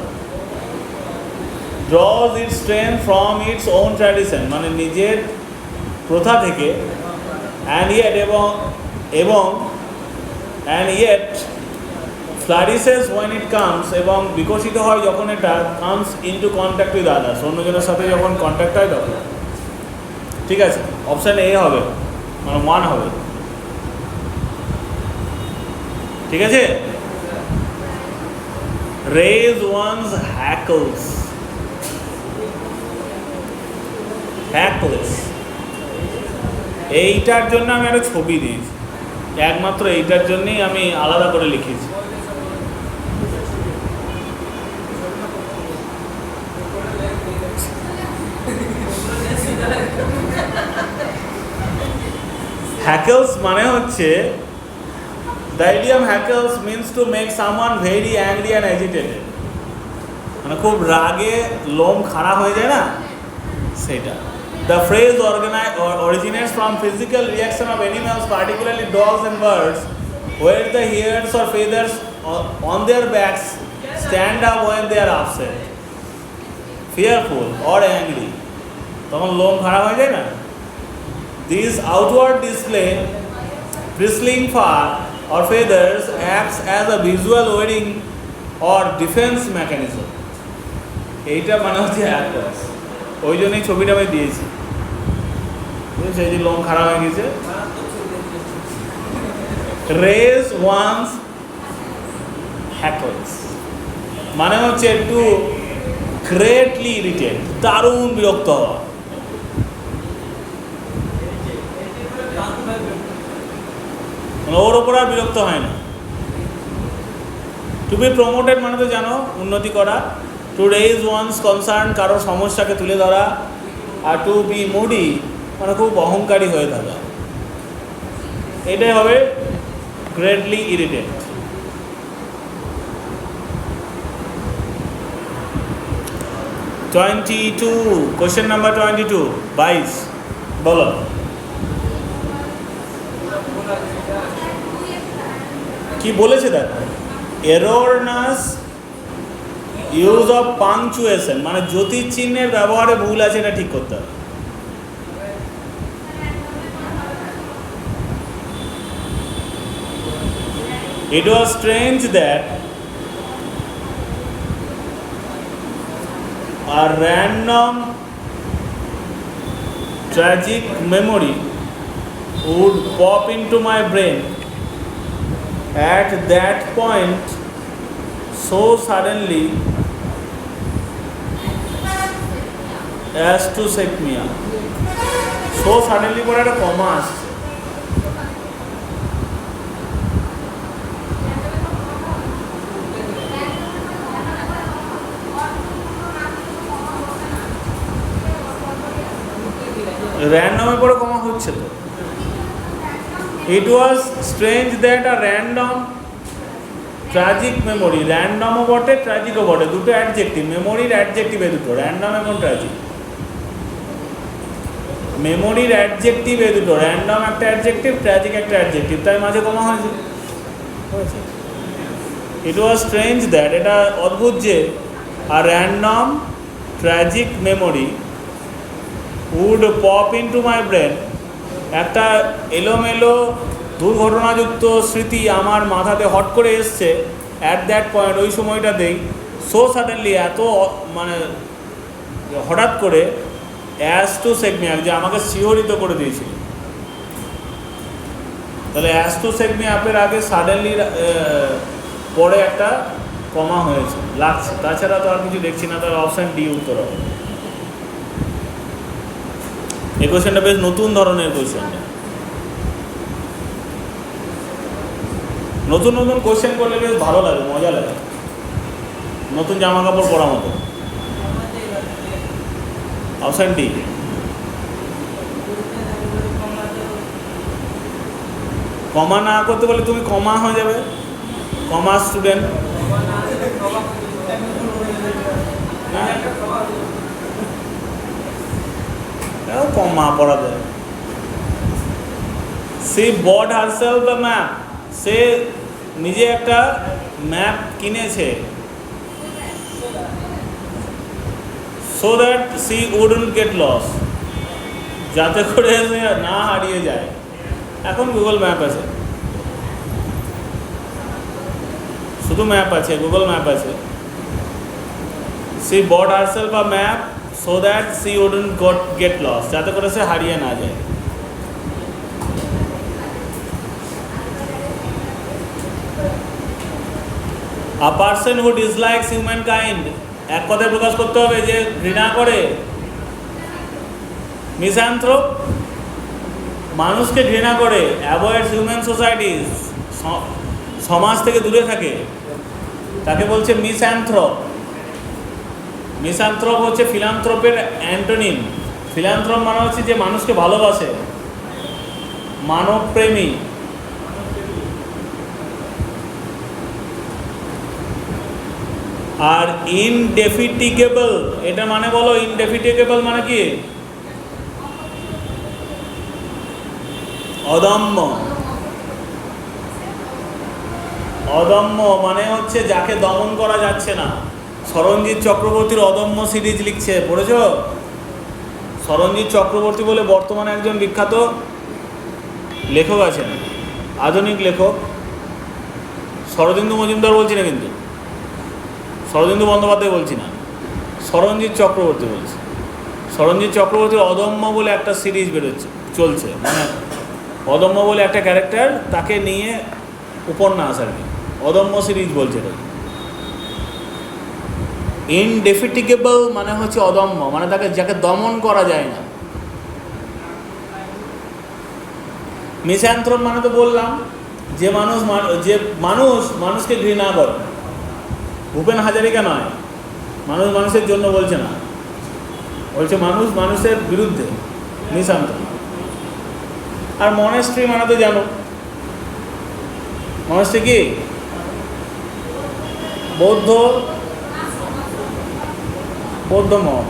Draws its strength from its own tradition মানে নিজের প্রথা থেকে, and yet flourishes when it comes এবং বিকশিত হয় যখন এটা comes into contact with others, অন্যজনের সাথে যখন কন্ট্যাক্ট হয় তখন। ঠিক আছে, অপশান এ হবে, মানে 1 হবে। ঠিক আছে, রেজ ওয়ানস হ্যাকলস, হ্যাকলস, এইটার জন্য আমি একটা ছবি দিয়েছি, একমাত্র এইটার জন্যই আমি আলাদা করে লিখেছি। হ্যাকলস মানে হচ্ছে, the idiom hackles means to make someone very angry and agitated, মানে খুব রাগে লোম খাড়া হয়ে যায় না, সেটা। The phrase originates from physical reaction of animals, particularly dogs and birds, where the hairs or feathers on their backs stand up when they are upset, fearful or angry, তখন লোম খাড়া হয়ে যায় না। This outward display, bristling fur or feathers, acts as a visual wearing or defense mechanism. এইটা মানে হচ্ছে হ্যাকলস, ওই জন্যই ছবিটা আমি দিয়েছি, বুঝেছি? এই যে লোম খারাপ হয়ে গেছে। রেজ ওয়ান্স হ্যাকলস মানে হচ্ছে একটু গ্রেটলি ইরিটেট, দারুণ বিরক্ত হওয়া। ওর ওপর আর বিরক্ত হয় না। টু বি প্রমোটেড মানে তো জানো, উন্নতি করা। টু রেজ ওয়ান্স কনসার্ন, কারোর সমস্যাকে তুলে ধরা। আর টু বি মুডি মানে খুব অহংকারী হয়ে থাকা। এটাই হবে গ্রেটলি ইরিটেট। কোয়েশ্চেন নাম্বার 22, 22 বলো। কি বলেছে দেখো, এররনাস ইউজ অফ পাংচুয়েশন মানে জ্যোতির চিহ্নের ব্যবহারে ভুল আছে, এটা ঠিক করতে হবে। It was strange that a random tragic memory would pop into my brain at that point so suddenly as to shake me up. So suddenly পরে একটা কমা আসছে। র্যান্ডমের পরে কমা হচ্ছে তো। It was strange that a random tragic memory, র্যান্ডমও বটে ট্র্যাজিকও বটে, দুটো অ্যাডজেক্টিভ, মেমোরির অ্যাডজেক্টিভে দুটো, র্যান্ডম এবং ট্র্যাজিক। মেমোরির অ্যাডজেক্টিভ এ দুটো, র্যান্ডম একটা অ্যাডজেক্টিভ, ট্র্যাজিক একটা অ্যাডজেক্টিভ, তাই মাঝে কমা হয়েছে। ইট ওয়াজ স্ট্রেঞ্জ দ্যাট, এটা অদ্ভুত যে, আর random tragic memory would pop in to my brain, একটা এলোমেলো দুর্ঘটনাযুক্ত স্মৃতি আমার মাথাতে হট করে এসছে অ্যাট দ্যাট পয়েন্ট, ওই সময়টাতেই। সো সাডেনলি, এত মানে হঠাৎ করে, as to shake me up, যে আমাকে শিহরিত করে দিয়েছিল। তাহলে অ্যাজ টু শেক মি আপের আগে সাডেনলি পরে একটা কমা হয়েছে লাগছে, তাছাড়া তো আর কিছু দেখছি না। তাহলে অপশান ডি উত্তর হবে। এই কোয়েশ্চেনটা বেশ নতুন ধরনের কোয়েশ্চেনটা, নতুন নতুন কোয়েশ্চেন করলে বেশ ভালো লাগে, মজা লাগে, নতুন জামা কাপড় পরা মতো। Option D. কমা না করতে বলে তুমি কমা হয়ে যাবে, কমা স্টুডেন্ট। কমা পড়াবে। সে বট হারসেলফ দ্য ম্যাপ, সে নিজে একটা ম্যাপ কিনেছে, so that she wouldn't get lost, যাতে করে সে না হারিয়ে যায়। এখন গুগল ম্যাপ আছে, শুধু ম্যাপ আছে, গুগল ম্যাপ আছে। She bought herself a map so that she wouldn't get lost, যাতে করে সে হারিয়ে না যায়। A person who dislikes humankind, এক কথায় প্রকাশ করতে হবে যে ঘৃণা করে। মিসঅ্যানথ্রোপ, মানুষকে ঘৃণা করে। অ্যাভয়েডস হিউম্যান সোসাইটিস, সমাজ থেকে দূরে থাকে, তাকে বলছে মিসঅ্যানথ্রোপ। মিসঅ্যানথ্রোপ হচ্ছে ফিলান্থ্রোপের অ্যান্টোনিম। ফিলান্থ্রোপ মানে হচ্ছে যে মানুষকে ভালোবাসে, মানবপ্রেমী। আর ইনডেফিটিগেবল, এটা মানে বলো, ইনডেফিটিগেবল মানে কি? অদম্য। অদম্য মানে হচ্ছে যাকে দমন করা যাচ্ছে না। সরঞ্জিৎ চক্রবর্তীর অদম্য সিরিজ লিখছে, পড়েছ? সরঞ্জিৎ চক্রবর্তী বলে বর্তমানে একজন বিখ্যাত লেখক আছেন, আধুনিক লেখক। শরদিন্দু মজুমদার বলছি না, কিন্তু শরদিন্দু বন্দ্যোপাধ্যায় বলছি না, সরঞ্জিৎ চক্রবর্তী বলছি। সরঞ্জিৎ চক্রবর্তীর অদম্য বলে একটা সিরিজ বেরোচ্ছে, চলছে। মানে অদম্য বলে একটা ক্যারেক্টার, তাকে নিয়ে উপন্যাস আর কি, অদম্য সিরিজ বলছে এটা। ইনডেফিটিগেবল মানে হচ্ছে অদম্য, মানে তাকে যাকে দমন করা যায় না। মিসঅ্যানথ্রোপ মানে তো বললাম যে মানুষকে ঘৃণা করে। ভূপেন হাজারিকা নয়, মানুষ মানুষের জন্য বলছে না, বলছে মানুষ মানুষের বিরুদ্ধে, মিসঅ্যানথ্রোপ। আর মনেস্ট্রি মানে তো জানো, মনেস্ট্রি কি? বৌদ্ধ মঠ।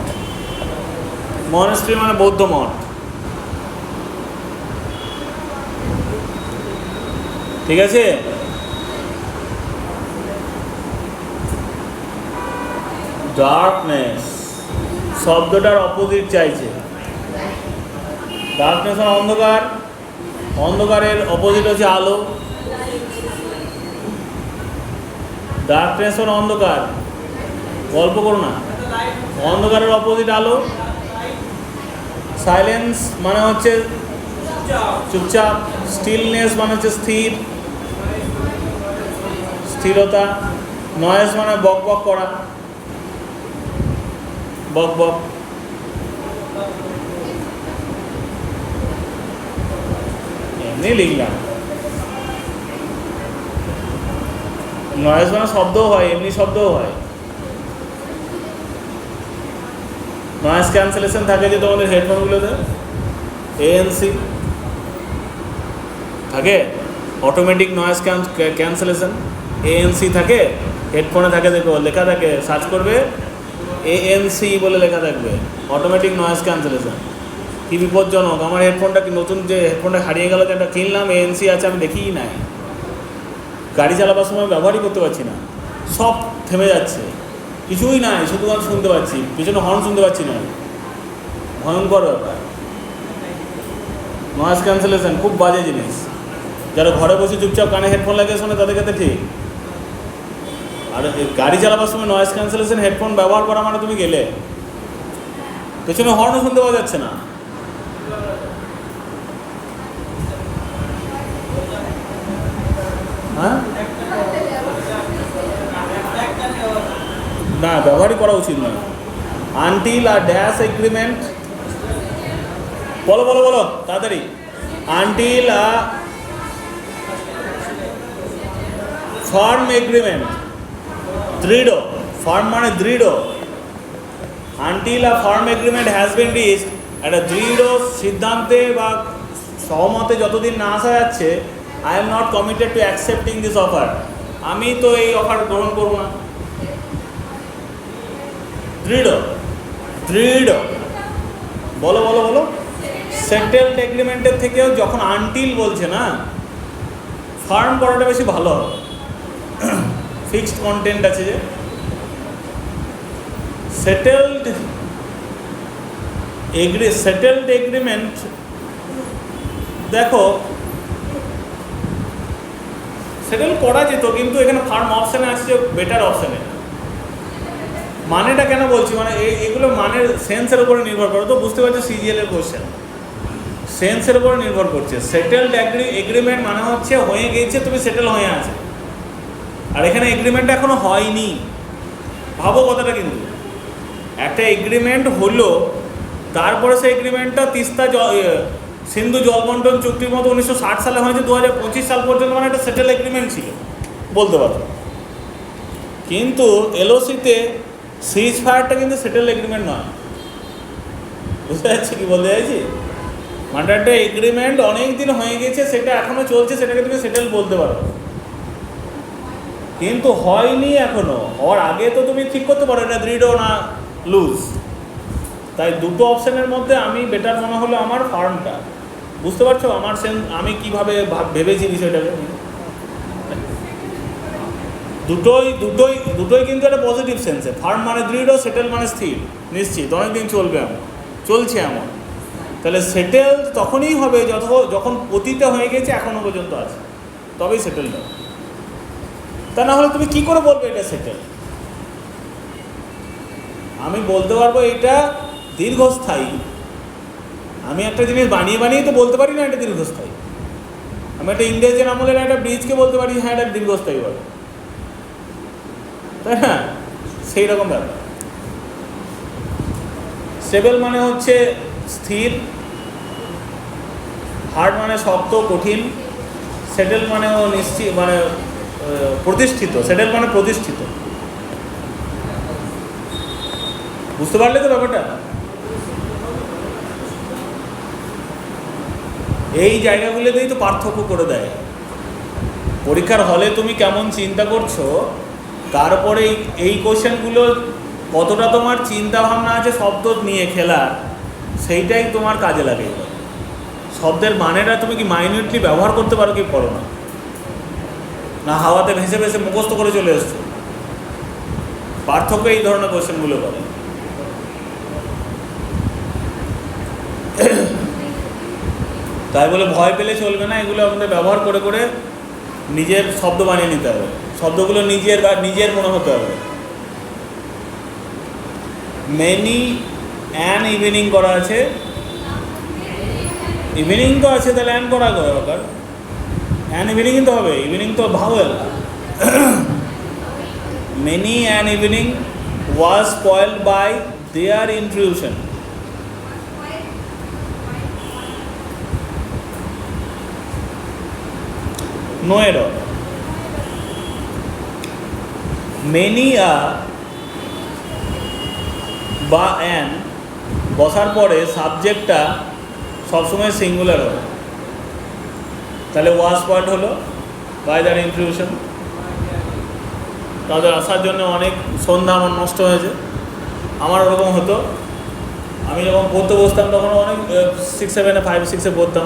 মনেস্ট্রি মানে বৌদ্ধ মঠ, ঠিক আছে? ডার্কনেস শব্দটার অপোজিট চাইছে। ডার্কনেস মানে অন্ধকার, অন্ধকারের অপোজিট হচ্ছে আলো। ডার্কনেস মানে অন্ধকার, গল্প করো না। অন্ধকারের অপোজিট আলো। সাইলেন্স মানে হচ্ছে চুপচাপ। স্টিলনেস মানে হচ্ছে স্থির, স্থিরতা। নয়েজ মানে বক বক করা, বক বক। এমনি লিখলাম। নয়েজ মানে শব্দও হয়, এমনি শব্দও হয়। নয়েজ ক্যান্সেলেশন থাকে যে তোমাদের হেডফোনগুলোতে, ANC থাকে, অটোমেটিক নয়েজ ক্যান্সেলেশন, ANC থাকে হেডফোনে, থাকে, দেখো লেখা থাকে, সার্চ করবে ANC বলে লেখা থাকবে, অটোমেটিক নয়েজ ক্যান্সেলেশন। কী বিপজ্জনক! আমার হেডফোনটা কি, নতুন যে হেডফোনটা হারিয়ে গেল, যেটা কিনলাম ANC আছে, আমি দেখিই নাই। গাড়ি চালাবার সময় ব্যবহারই করতে পারছি না, সব থেমে যাচ্ছে, কিছুই নাই, শুধু আমি শুনতে পাচ্ছি, পিছনে হর্ন শুনতে পাচ্ছি না। ভয়ঙ্কর ব্যাপার। নয়েজ ক্যান্সেলেশন খুব বাজে জিনিস। যারা ঘরে বসে চুপচাপ কানে হেডফোন লাগিয়ে শোনে তাদের ক্ষেত্রে ঠিক। আর গাড়ি চালাবার সময় নয়েজ ক্যান্সেলেশন হেডফোন ব্যবহার করা মানে তুমি গেলে, পেছনে হর্নও শুনতে পাওয়া যাচ্ছে না। হ্যাঁ, না, ব্যবহারই করা উচিত নয়। আনটিল আ ড্যাশ এগ্রিমেন্ট, বলো বলো বলো তাড়াতাড়ি। আনটিল আ ফার্ম এগ্রিমেন্ট, দৃঢ়, ফার্ম মানে দৃঢ়, until a farm agreement has been reached, একটা দৃঢ় সিদ্ধান্তে বা সহমতে যতদিন না আসা যাচ্ছে, I am not committed two accepting this offer, আমি তো এই অফার গ্রহণ করবো না। দৃঢ়, দৃঢ়, বলো বলো বলো। সেটেলড এগ্রিমেন্টের থেকেও যখন আনটিল বলছে না, ফার্ম করাটা বেশি ভালো হবে। ফিক্সড কন্টেন্ট আছে যে সেটেলড এগ্রিমেন্ট, দেখো সেটেল করা যেত, কিন্তু এখানে ফার্ম অপশানে আসছে বেটার অপশানে। মানেটা কেন বলছি, মানে এগুলো মানের সেন্সের উপরে নির্ভর করে, তো বুঝতে পারছো সিজিএল এর কোশ্চেন সেন্সের উপরে নির্ভর করছে। সেটেলড এগ্রিমেন্ট মানে হচ্ছে হয়ে গিয়েছে, তুমি সেটেল হয়ে আছে, আর এখানে এগ্রিমেন্ট এখনো হয়নি। ভাবো কথাটা, কিন্তু একটা এগ্রিমেন্ট হলো, তারপরে সেই এগ্রিমেন্টটা তিস্তা সিন্ধু জলবন্টন চুক্তির মতো 1960 সালে হয়েছে, 2025 সাল পর্যন্ত, মানে একটা সেটেল এগ্রিমেন্ট ছিল বলতে পারো। কিন্তু এলওসিতে সিজ ফায়ারটা কিন্তু সেটেল এগ্রিমেন্ট নয়, বুঝতে পারছি কি বলতে চাইছি? মানে একটা এগ্রিমেন্ট অনেক দিন হয়ে গেছে, সেটা এখনও চলছে, সেটাকে তুমি সেটেল বলতে পারো, কিন্তু হয়নি এখনো। হওয়ার আগে তো তুমি ঠিক করতে পারো এটা দৃঢ় না লুজ। তাই দুটো অপশানের মধ্যে আমি বেটার মনে হলো আমার ফার্মটা। বুঝতে পারছো আমার আমি কীভাবে ভেবেছি বিষয়টাকে? দুটোই কিন্তু একটা পজিটিভ সেন্সে। ফার্ম মানে দৃঢ়, সেটেল মানে স্থির, নিশ্চিত, অনেকদিন চলবে, এমন চলছে এমন। তাহলে সেটেল তখনই হবে যখন অতীতে হয়ে গেছে, এখনও পর্যন্ত আছে, তবেই সেটেল হবে। তা না হলে তুমি কী করে বলবে এটা সেটেল? আমি বলতে পারবো এটা দীর্ঘস্থায়ী। আমি একটা জিনিস বানিয়ে বানিয়ে তো বলতে পারি না এটা দীর্ঘস্থায়ী। আমি একটা ইংরেজের আমলের একটা ব্রিজকে বলতে পারি হ্যাঁ এটা দীর্ঘস্থায়ী বলে, তাই না? সেই রকম ব্যাপার। স্টেবল মানে হচ্ছে স্থির, হার্ড মানে শক্ত কঠিন, সেটেল মানেও নিশ্চিত, মানে প্রতিষ্ঠিত। সেটেল মানে প্রতিষ্ঠিত, বুঝতে পারলে তো ব্যাপারটা? এই জায়গাগুলোতেই তো পার্থক্য করে দেয়। পরীক্ষার হলে তুমি কেমন চিন্তা করছো, তারপরে এই কোশ্চেনগুলো কতটা তোমার চিন্তা ভাবনা আছে শব্দ নিয়ে খেলার, সেইটাই তোমার কাজে লাগে। শব্দের মানেটা তুমি কি মাইনিউটলি ব্যবহার করতে পারো কি করো না, না হাওয়াতে ভেসে ভেসে মুখস্থ করে চলে এসছো? পার্থক্য এই ধরনের কোশ্চেনগুলো করে। তাই বলে ভয় পেলে চলবে না, এগুলো আমাদের ব্যবহার করে করে নিজের শব্দ বানিয়ে নিতে হবে, শব্দগুলো নিজের মনে হতে হবে। মেনি অ্যান ইভিনিং করা আছে, ইভিনিং তো আছে, তাহলে অ্যান করা দরকার। অ্যান ইভিনিং তো হবে, ইভিনিং তো vowel. Many an evening was spoiled by their intrusion. No error. Many a বা অ্যান বসার পরে সাবজেক্টটা সবসময় সিঙ্গুলার হবে, তাহলে ওয়াজ পয়েন্ট হলো বাই দ্যার ইন্ট্রোডিউশন। তাদের আসার জন্য অনেক সন্ধ্যা আমার নষ্ট হয়েছে, আমার ওরকম হতো। আমি যখন পড়তে বসতাম তখন অনেক 6, 7, 5, 6 পড়তাম।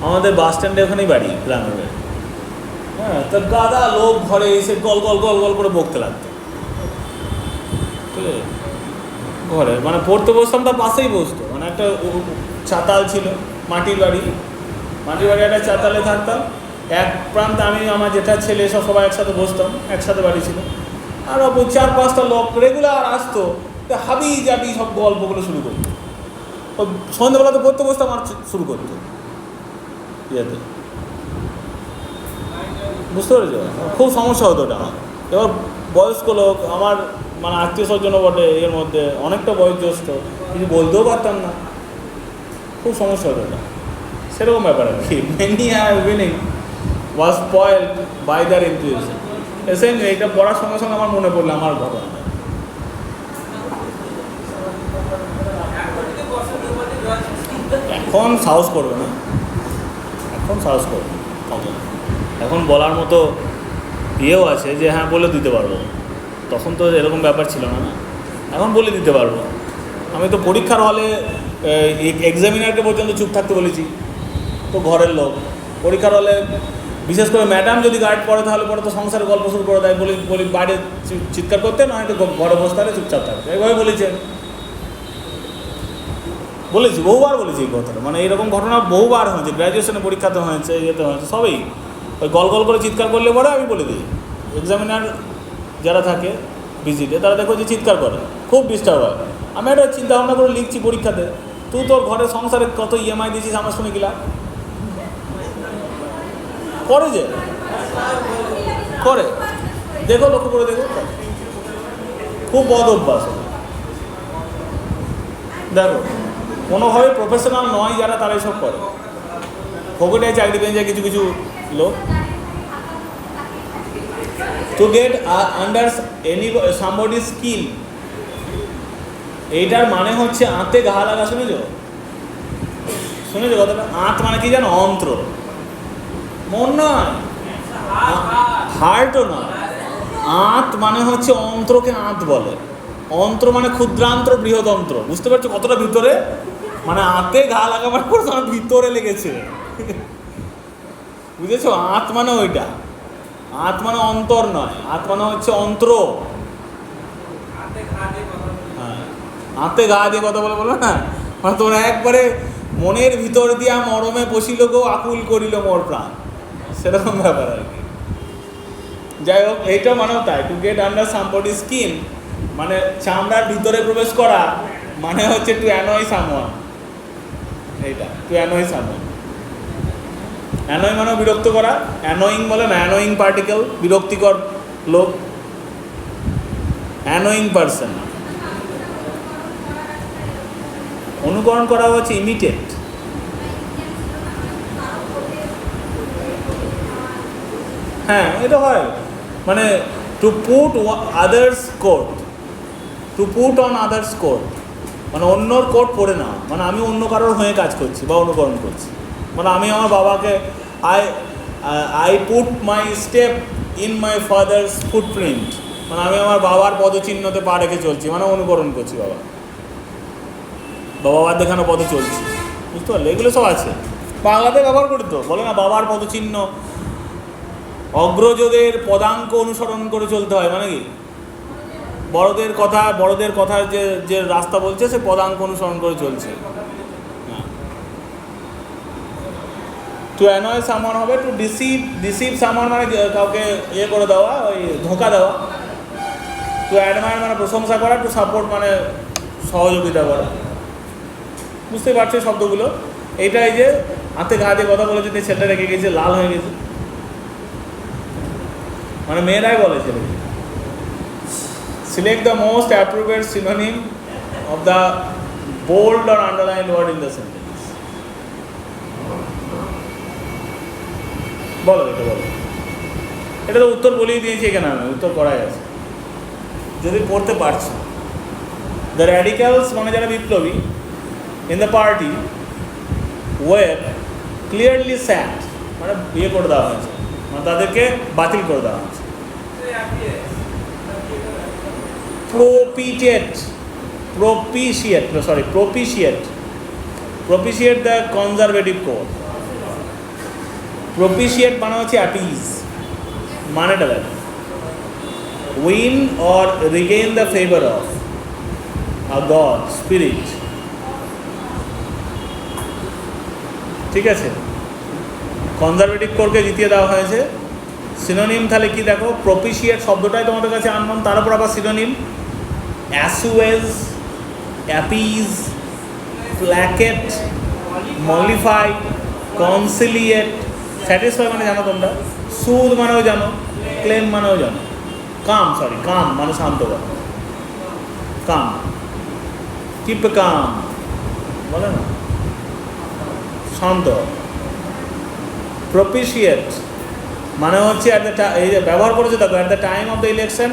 আমাদের বাস স্ট্যান্ডে ওখানেই বাড়ি, গ্রামের বাড়ি। হ্যাঁ, তো গাদা লোক ঘরে এসে গল গল গল গল করে বকতে লাগতো, ঠিক আছে? ঘরে মানে পড়তে বসতাম, তার পাশেই বসতো, মানে একটা চাতাল ছিল, মাটির বাড়ি একটা চাতালে থাকতাম। এক প্রান্তে আমি, আমার জেঠা ছেলে, সবাই একসাথে বসতাম, একসাথে বাড়ি ছিল। আর 4-5টা লোক রেগুলার আসতো, হাবি জাবি সব গল্পগুলো শুরু করতো। ওই সন্ধ্যেবেলাতে পড়তে বসতাম আর শুরু করতো ইয়েতে, বুঝতে পেরেছো? খুব সমস্যা হতো ওটা। এবার বয়স্ক লোক, আমার মানে আত্মীয় স্বজনও বটে, এর মধ্যে অনেকটা বয়োজ্যেষ্ঠ, কিছু বলতেও পারতাম না, খুব সমস্যা হতো ওটা। সেরকম ব্যাপার আর কি। Many an evening was spoiled by their introduction. এসে এইটা পড়ার সঙ্গে সঙ্গে আমার মনে পড়লো আমার ঘটনা। এখন সাহস করবে না, এখন সাহস করবে না, এখন বলার মতো ইয়েও আছে যে হ্যাঁ বলে দিতে পারবো। তখন তো এরকম ব্যাপার ছিল না, না এখন বলে দিতে পারবো। আমি তো পরীক্ষার হলে এক্সামিনারকে পর্যন্ত চুপ থাকতে বলেছি, তো ঘরের লোক পরীক্ষার হলে বিশেষ করে ম্যাডাম যদি গাইড করে তাহলে পরে তো সংসারের গল্প শুরু করে দেয়, বলি বাইরে চিৎকার করতে, না হয়তো ঘরে বসতে হলে চুপচাপ থাকতে, এইভাবে বলেছেন, বলেছি বহুবার বলেছি এই কথাটা। মানে এরকম ঘটনা বহুবার হয়েছে, গ্র্যাজুয়েশনে পরীক্ষাতে হয়েছে, ইয়েতে হয়েছে, সবই ওই গল গল করে চিৎকার করলে পরে আমি বলে দিই। এক্সামিনার যারা থাকে ভিজিটে তারা দেখো যে চিৎকার করে, খুব ডিস্টার্ব হয়। আমি একটা চিন্তা ভাবনা করে লিখছি পরীক্ষাতে, তুই তোর ঘরের সংসারে কত ইএমআই দিয়েছিস আমার শুনে গেলাম করে, যে করে দেখো, লক্ষ্য করে দেখো, খুব বদ অভ্যাস। দেখো কোনোভাবে প্রফেশনাল নয় যারা, তারা এসব করে, পকেটে চাকরি পেয়ে যায় কিছু কিছু লোক। To get under any somebody skin, এইটার মানে হচ্ছে আঁতে ঘা লাগা। শুনেছো কথাটা? আঁত মানে কি জানো? অন্ত্র, মন নয়, হার্টও নয়। আঁত মানে হচ্ছে অন্ত্রকে আঁত বলে। অন্ত্র মানে ক্ষুদ্রান্ত্র বৃহদন্ত্র, বুঝতে পারছো কতটা ভিতরে? মানে আঁতে ঘা লাগাবার পর তোমার ভিতরে লেগেছে, বুঝেছো? আঁত মানে ওইটা, আঁত মানে অন্তর নয়, আঁত মানে হচ্ছে অন্ত্র। হ্যাঁ, আঁতে ঘা দিয়ে কথা বলো না, মানে তোমরা একবারে মনের ভিতর দিয়া মরমে বসিল গো আকুল করিল মোর প্রাণ, সেরকম ব্যাপার আর কি। যাই হোক, এইটা মানেও তাই। To get under somebody skin মানে চামড়ার ভিতরে প্রবেশ করা, মানে হচ্ছে টু অ্যানয় সামওয়ান। এইটা টু অ্যানয় সামওয়ান। অ্যানয় মানে বিরক্ত করা, অ্যানোয়িং বলে না, অ্যানোয়িং পার্টিকেল, বিরক্তিকর লোক, অ্যানোয়িং পারসন। অনুকরণ করা হচ্ছে ইমিটেট। হ্যাঁ, এটা হয়, মানে to put others coat, to put on others coat, মানে অন্যর কোট পরে না, মানে আমি অন্য কারোর হয়ে কাজ করছি বা অনুকরণ করছি। মানে আমি আমার বাবাকে I put my step in my father's footprint, মানে আমি আমার বাবার পদচিহ্নতে পা রেখে চলছি, মানে অনুকরণ করছি বাবার দেখানো পথে চলছি, বুঝতে পারলে? এগুলো সব আছে, বাংলাতে ব্যবহার করি তো, বলে না বাবার পদচিহ্ন, অগ্রজদের পদাঙ্ক অনুসরণ করে চলতে হয়, মানে কি বড়দের কথা যে রাস্তা বলছে সে পদাঙ্ক অনুসরণ করে চলছে। টু অ্যানয় সামওয়ান হবে টু ডিসিভ সামওয়ান, মানে কাউকে ইয়ে করে দেওয়া, ওই ধোঁকা দেওয়া। টু অ্যাডমায়ার মানে প্রশংসা করা, টু সাপোর্ট মানে সহযোগিতা করা। বুঝতে পারছো শব্দগুলো? এইটাই যে হাতে ঘা দিয়ে কথা বলেছে, ছেলেটা রেখে গেছে, লাল হয়ে গেছে, মানে মেয়েরাই বলে ছেলেকে। Select the most appropriate synonym of the bold or underline word in the sentence. বলো, এটা বলো। এটা তো উত্তর বলেই দিয়েছি এখানে, আমি উত্তর করাই আছে যদি পড়তে পারছি। দ্য র্যাডিক্যালস মানে যারা বিপ্লবী ইন দ্য পার্টি ওয়ের ক্লিয়ারলি স্যাট, মানে ইয়ে করে দেওয়া হয়েছে, মানে তাদেরকে বাতিল করে দেওয়া হয়েছে। propitiate the conservative code. Propitiate মানে হচ্ছে অ্যাপিজ, মানেটা দেখ, win or regain the favor of a god, spirit, ঠিক আছে? কনজারভেটিভ কোডকে জিতিয়ে দেওয়া হয়েছে। সিনোনিম তাহলে কি দেখো, প্রপিশিয়েট শব্দটাই তোমাদের কাছে আনলাম, তার উপর আবার সিনোনিম অ্যাসুয়েজ, অ্যাপিজ, প্ল্যাকেট, মলিফাই, কনসিলিয়েট। স্যাটিসফাই মানে জানো তোমরা, সুদ মানেও জানো, ক্লেম মানেও জানো, কাম মানে শান্ত করা, কাম, কিপ কাম বলে না, শান্ত। প্রপিশিয়েট মানে হচ্ছে এই যে ব্যবহার করেছে দেখো, at the time of the election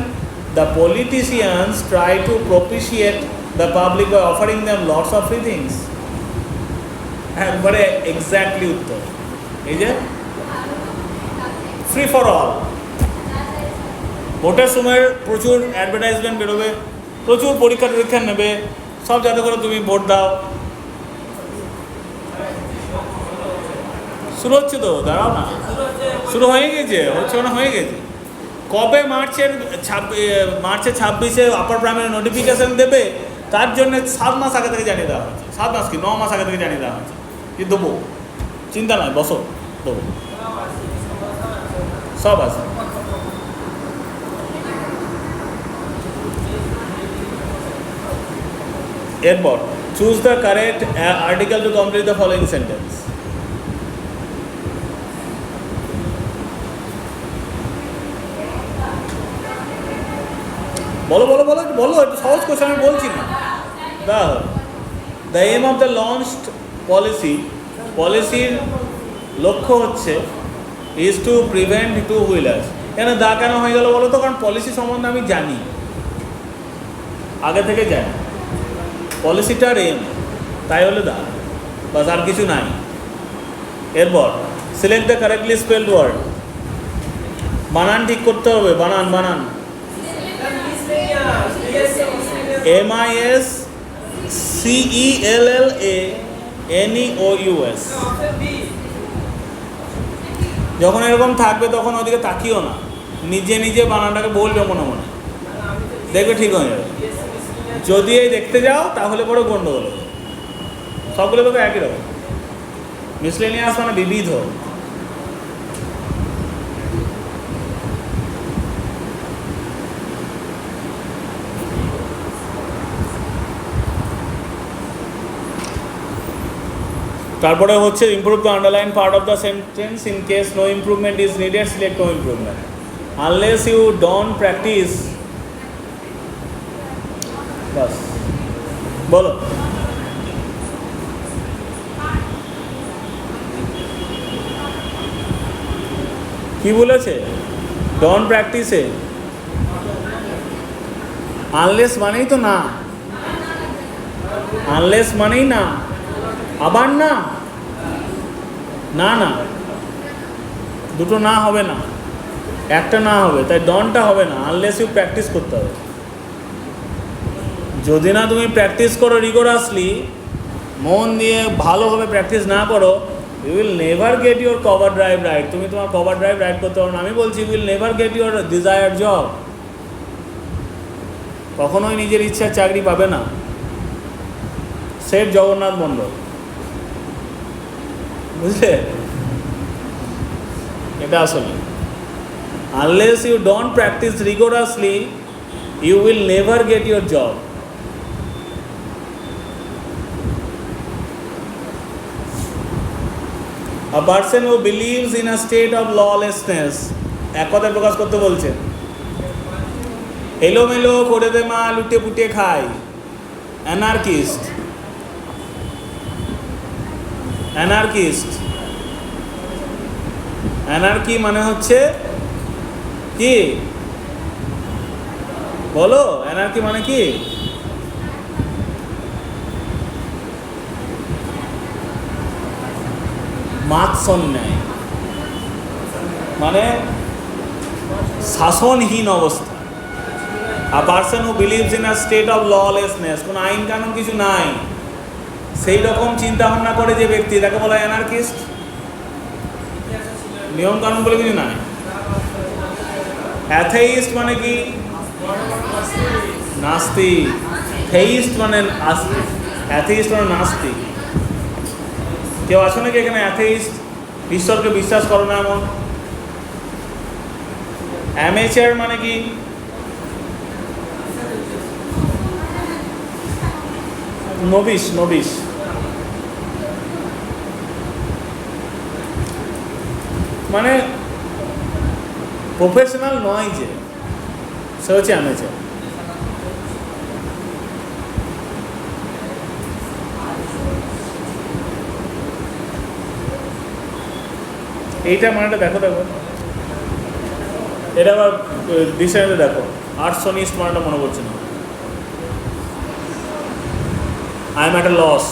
the politicians try to propitiate the public by offering them lots of free things. একবারে এক্স্যাক্টলি উত্তর। এই যে ফ্রি ফর অল, ভোটের সময় প্রচুর অ্যাডভার্টাইজমেন্ট বেরোবে, প্রচুর পরীক্ষা টরীক্ষা নেবে, সব যাতে করে তুমি ভোট দাও। শুরু হচ্ছে তো, দাঁড়াও না, শুরু হয়ে গেছে, হচ্ছে না, হয়ে গেছে। কবে মার্চের 26-এ আপার প্রাইমারি নোটিফিকেশান দেবে তার জন্য 7 মাস আগে থেকে জানিয়ে দেওয়া হচ্ছে। 7 মাস কি 9 মাস আগে থেকে জানিয়ে দেওয়া হচ্ছে যে দেবো, চিন্তা নয়, বসো, দেবো, সব আছে। এরপর choose the correct article to complete the following sentence. বলো বলো বলো বলো, একটু সহজ কোশ্চেন, আমি বলছি না। The aim of the launched পলিসির লক্ষ্য হচ্ছে is to prevent two wheelers. এখানে দা কেন হয়ে গেল বলো তো? কারণ পলিসি সম্বন্ধে আমি জানি, আগে থেকে জানি, পলিসিটার এম, তাই হলে দা, বাস, আর কিছু নাই। এরপর select the correctly spelled word. বানান ঠিক করতে হবে, বানান বানান। MISCELLANEOUS। যখন এরকম থাকবে তখন ওদিকে তাকিও না, নিজে নিজে বানানটাকে বলবে মনে মনে, দেখবে ঠিক হয়ে যাবে। যদি এই দেখতে যাও তাহলে পরে গন্ডগোল হবে। সবগুলো তো একই রকম। মিসলেনিয়াস মানে বিবিধ। তারপরে হচ্ছে improve the underline part of the sentence. In case no improvement is needed, select no improvement. Unless you don't practice, বাস, বলো। কি বলেছে? ডোন্ট প্র্যাকটিসে আনলেস মানেই তো না, আনলেস মানেই না, আবার না, না না, দুটো না হবে না, একটা না হবে, তাই ডনটা হবে না, আনলেস ইউ প্র্যাকটিস করতে হবে। যদি না তুমি প্র্যাকটিস করো রিগোরাসলি, মন দিয়ে ভালোভাবে প্র্যাকটিস না করো, you will never get your cover drive right. তুমি তোমার কভার ড্রাইভ রাইট করতে পারো না। আমি বলছি you will never get your desire job. কখনোই নিজের ইচ্ছার চাকরি পাবে না। সেট জগন্নাথ মণ্ডল, বুঝলে? এটা আসলে unless you don't practice rigorously, you will never get your job. A person who believes in a state of lawlessness, এক কথায় প্রকাশ করতে বলছে, এলোমেলো করে দে মা, লুটে পুটে খায়, অ্যানার্কিস্ট। অ্যানার্কিস্ট, অ্যানার্কি মানে হচ্ছে কি বলো? অ্যানার্কি মানে কি? মাৎসন্যায়, মানে শাসনহীন অবস্থা। A person who believes in a state of lawlessness, কোনো আইন কানুন কিছু নাই, সেই রকম চিন্তা ভাবনা করে যে ব্যক্তি, তাকে বলা হয় অ্যানার্কিস্ট। নিয়ম কানুন বলে কিছু নাই। অ্যাথেইস্ট মানে কি? নাস্তিক। থেইস্ট মানে আস্তিক, অ্যাথেইস্ট মানে নাস্তিক। কেউ আছো নাকি এখানে অ্যাথেইস্ট, ঈশ্বরকে বিশ্বাস করো না এমন? অ্যামেচার মানে কি? নবিশ, নবিশ মানে প্রফেশনাল নয় যে, সে হচ্ছে অ্যামেচার। এইটা মানেটা দেখো, দেখো এটা আবার ডিকশনারিতে দেখো, আর্টসনিস্ট মানেটা মনে পড়ছে না। I am at a loss,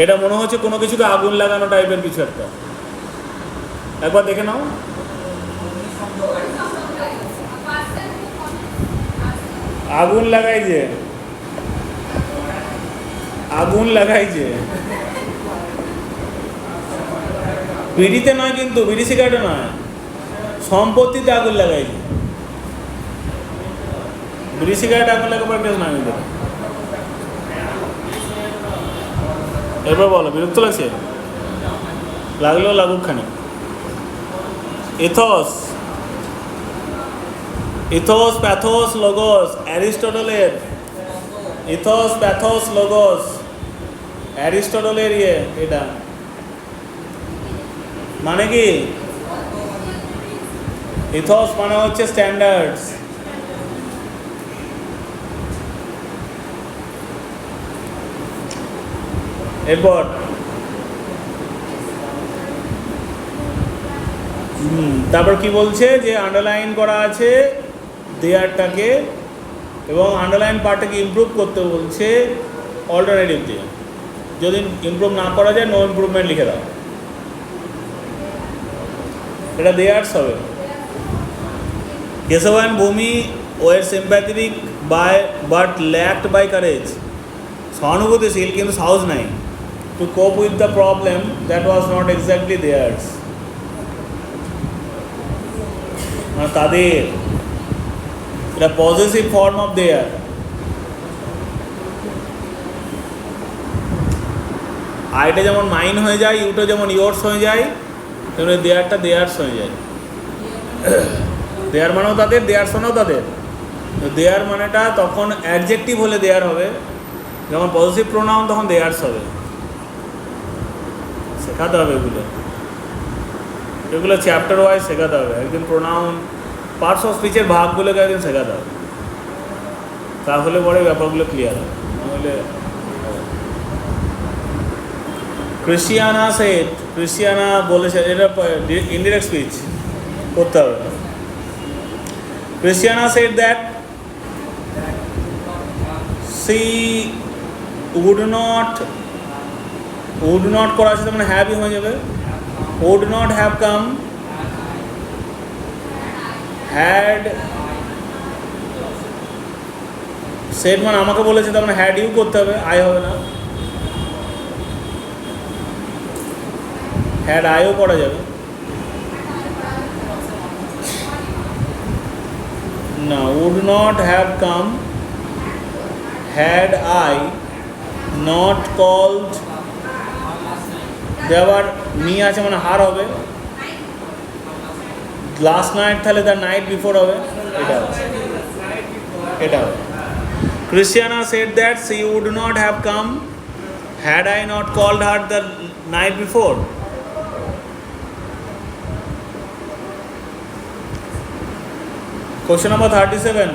এটা মনে হচ্ছে কোনো কিছুকে আগুন লাগানো টাইপের কিছু একটা, একবার দেখে নাও। আগুন লাগাই যে, আগুন লাগাই যে, বিড়িতে নয় কিন্তু, বিড়ি সিগারেটে নয়, সম্পত্তিতে আগুন লাগাই যে। বিড়ি সিগারেট আগুন লাগাবার কেস না কিন্তু। এরপর বলো, বিরক্ত লাগছে? লাগলেও লাগুক খানি। ইথস, ইথোস প্যাথোস লোগোস, অ্যারিস্টটলের ইথোস প্যাথোস লোগোস, অ্যারিস্টটলের এটা মানে কি? ইথোস মানে হচ্ছে স্ট্যান্ডার্ডস। এরপর তারপর কি বলছে যে আন্ডারলাইন করা আছে দেয়ারটাকে, এবং আন্ডারলাইন পার্টটাকে ইমপ্রুভ করতে বলছে অল্টারনেটিভ দিয়ে। যদি ইমপ্রুভ না করা যায় নো ইমপ্রুভমেন্ট লিখে দাও, এটা দেয়ার্স হবে। Keshav and Bhumi were sympathetic by but lacked by courage, সহানুভূতিশীল কিন্তু সাহস নাই, to cope with the problem that was not exactly theirs. মানে তাদের, এটা পজিটিভ ফর্ম অফ দেয়ার। আইটা যেমন মাইন হয়ে যায়, ইউটা যেমন ইয়োর্স হয়ে যায়, তেমনি দেয়ারটা দেয়ার্স হয়ে যায়। দেয়ার মানেও তাদের, দেয়ার্স মানেও তাদের। দেয়ার মানেটা তখন অ্যাডজেক্টিভ হলে দেয়ার হবে, যখন পজিটিভ প্রোনাউন তখন দেয়ার্স হবে। শেখাতে হবে এগুলো, এগুলো চ্যাপ্টার ওয়াইজ শেখাতে হবে। একদিন প্রোনাউন পার্টস অফ স্পিচের ভাগগুলোকে একদিন শেখাতে হবে, তাহলে পরে ব্যাপারগুলো ক্লিয়ার হবে। নাহলে ক্রিশ্চিয়ানা সেড, ক্রিশ্চিয়ানা বলেছে, এটা ইনডিরেক্ট স্পিচ করতে হবে। Christiana said that she would not করা আছে, মানে হ্যাভই হয়ে যাবে। Would not have come, had said মানে আমাকে বলেছে, তার মানে হ্যাড ইউ করতে হবে, আই হবে না। হ্যাড আইও করা যাবে না। Would not have come had I not called, আবার মি আছে মানে হার হবে। লাস্ট নাইট তাহলে তার নাইট বিফোর হবে, এটা হবে, এটা হবে। Christiana said that she would not have come had I not called her the night before. Question number 37,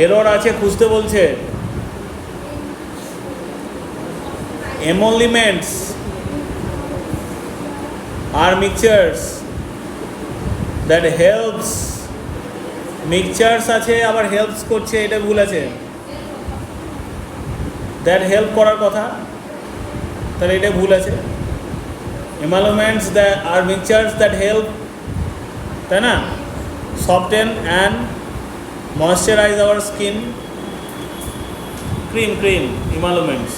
error আছে, খুঁজতে বলছে। Emoluments are mixtures that helps, মিক্সচার্স আছে আবার হেল্পস করছে, এটা ভুল আছে। দ্যাট হেল্প করার কথা, তাহলে এটা ভুল আছে। Emollients that are mixtures that help, তাই না, soften and moisturise our skin. Cream, cream, emollients,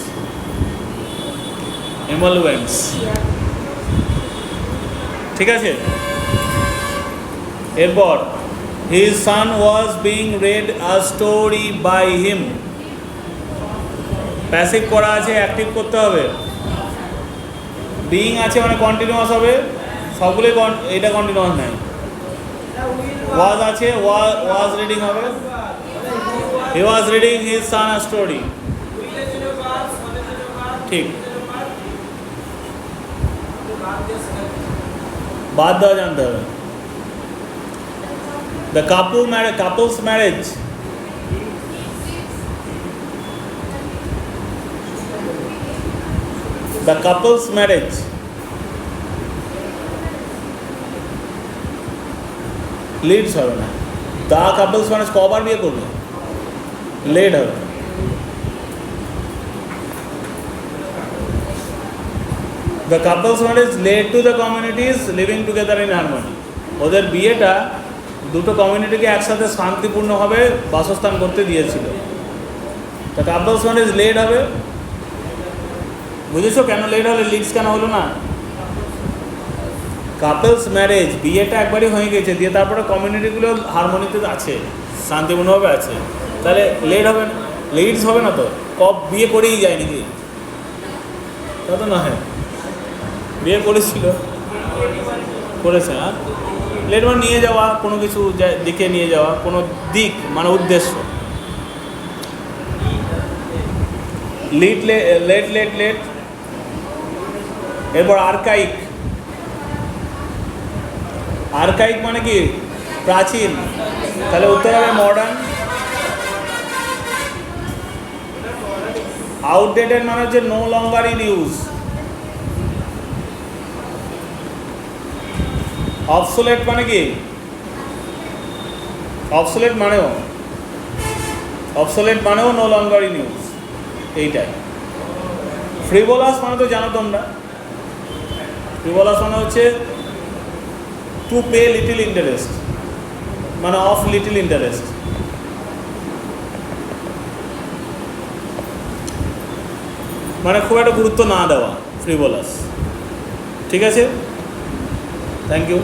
emollients, ঠিক আছে। এরপর his son was being read a story by him, passive করা আছে, অ্যাক্টিভ করতে হবে। বিইং আছে মানে কন্টিনিউয়াস হবে, সবগুলোই এটা কন্টিনিউয়াস নাই। ওয়াজ আছে, ওয়াজ রিডিং হবে, he was reading his son a story, ঠিক। বাদ দেওয়া জানতে হবে। The couple's marriage, the couple's marriage, leads হবে না। The couple's marriage কবার বিয়ে করবে, লেড হবে। The couple's marriage led to the communities living together in harmony. ওদের বিয়েটা দুটো কমিউনিটিকে একসাথে শান্তিপূর্ণভাবে বাসস্থান করতে দিয়েছিল। তা কাপলস ম্যারেজ লেট হবে, বুঝেছো কেন লেট হলে, লিডস কেন হলো না? কাপলস ম্যারেজ বিয়েটা একবারই হয়ে গেছে, দিয়ে তারপরে কমিউনিটিগুলো হারমোনিতে আছে, শান্তিপূর্ণভাবে আছে, তাহলে লেট হবে না, লিডস হবে না তো? কব বিয়ে করেই যায় নাকি? তা তো নয়, বিয়ে করেছিল, করেছে। হ্যাঁ, লেট মানে নিয়ে যাওয়া, কোনো কিছু দিকে নিয়ে যাওয়া, কোনো দিক মানে উদ্দেশ্য। Let let let let. এরপর আর্কাইক। আর্কাইক মানে কি? প্রাচীন, তাহলে উত্তর হবে মডার্ন। আউটডেটেড মানে হচ্ছে no longer in use. Obsolete মানে কি? অবসোলেট মানেও নো লঙ্গার ইন ইউজ, এইটাই। ফ্রিভোলাস মানে তো জানো তোমরা, ফ্রিভোলাস মানে হচ্ছে টু পে লিটিল ইন্টারেস্ট, মানে অফ লিটিল ইন্টারেস্ট। মানে খুব একটা গুরুত্ব না দেওয়া, ফ্রিভোলাস। ঠিক আছে, থ্যাংক ইউ।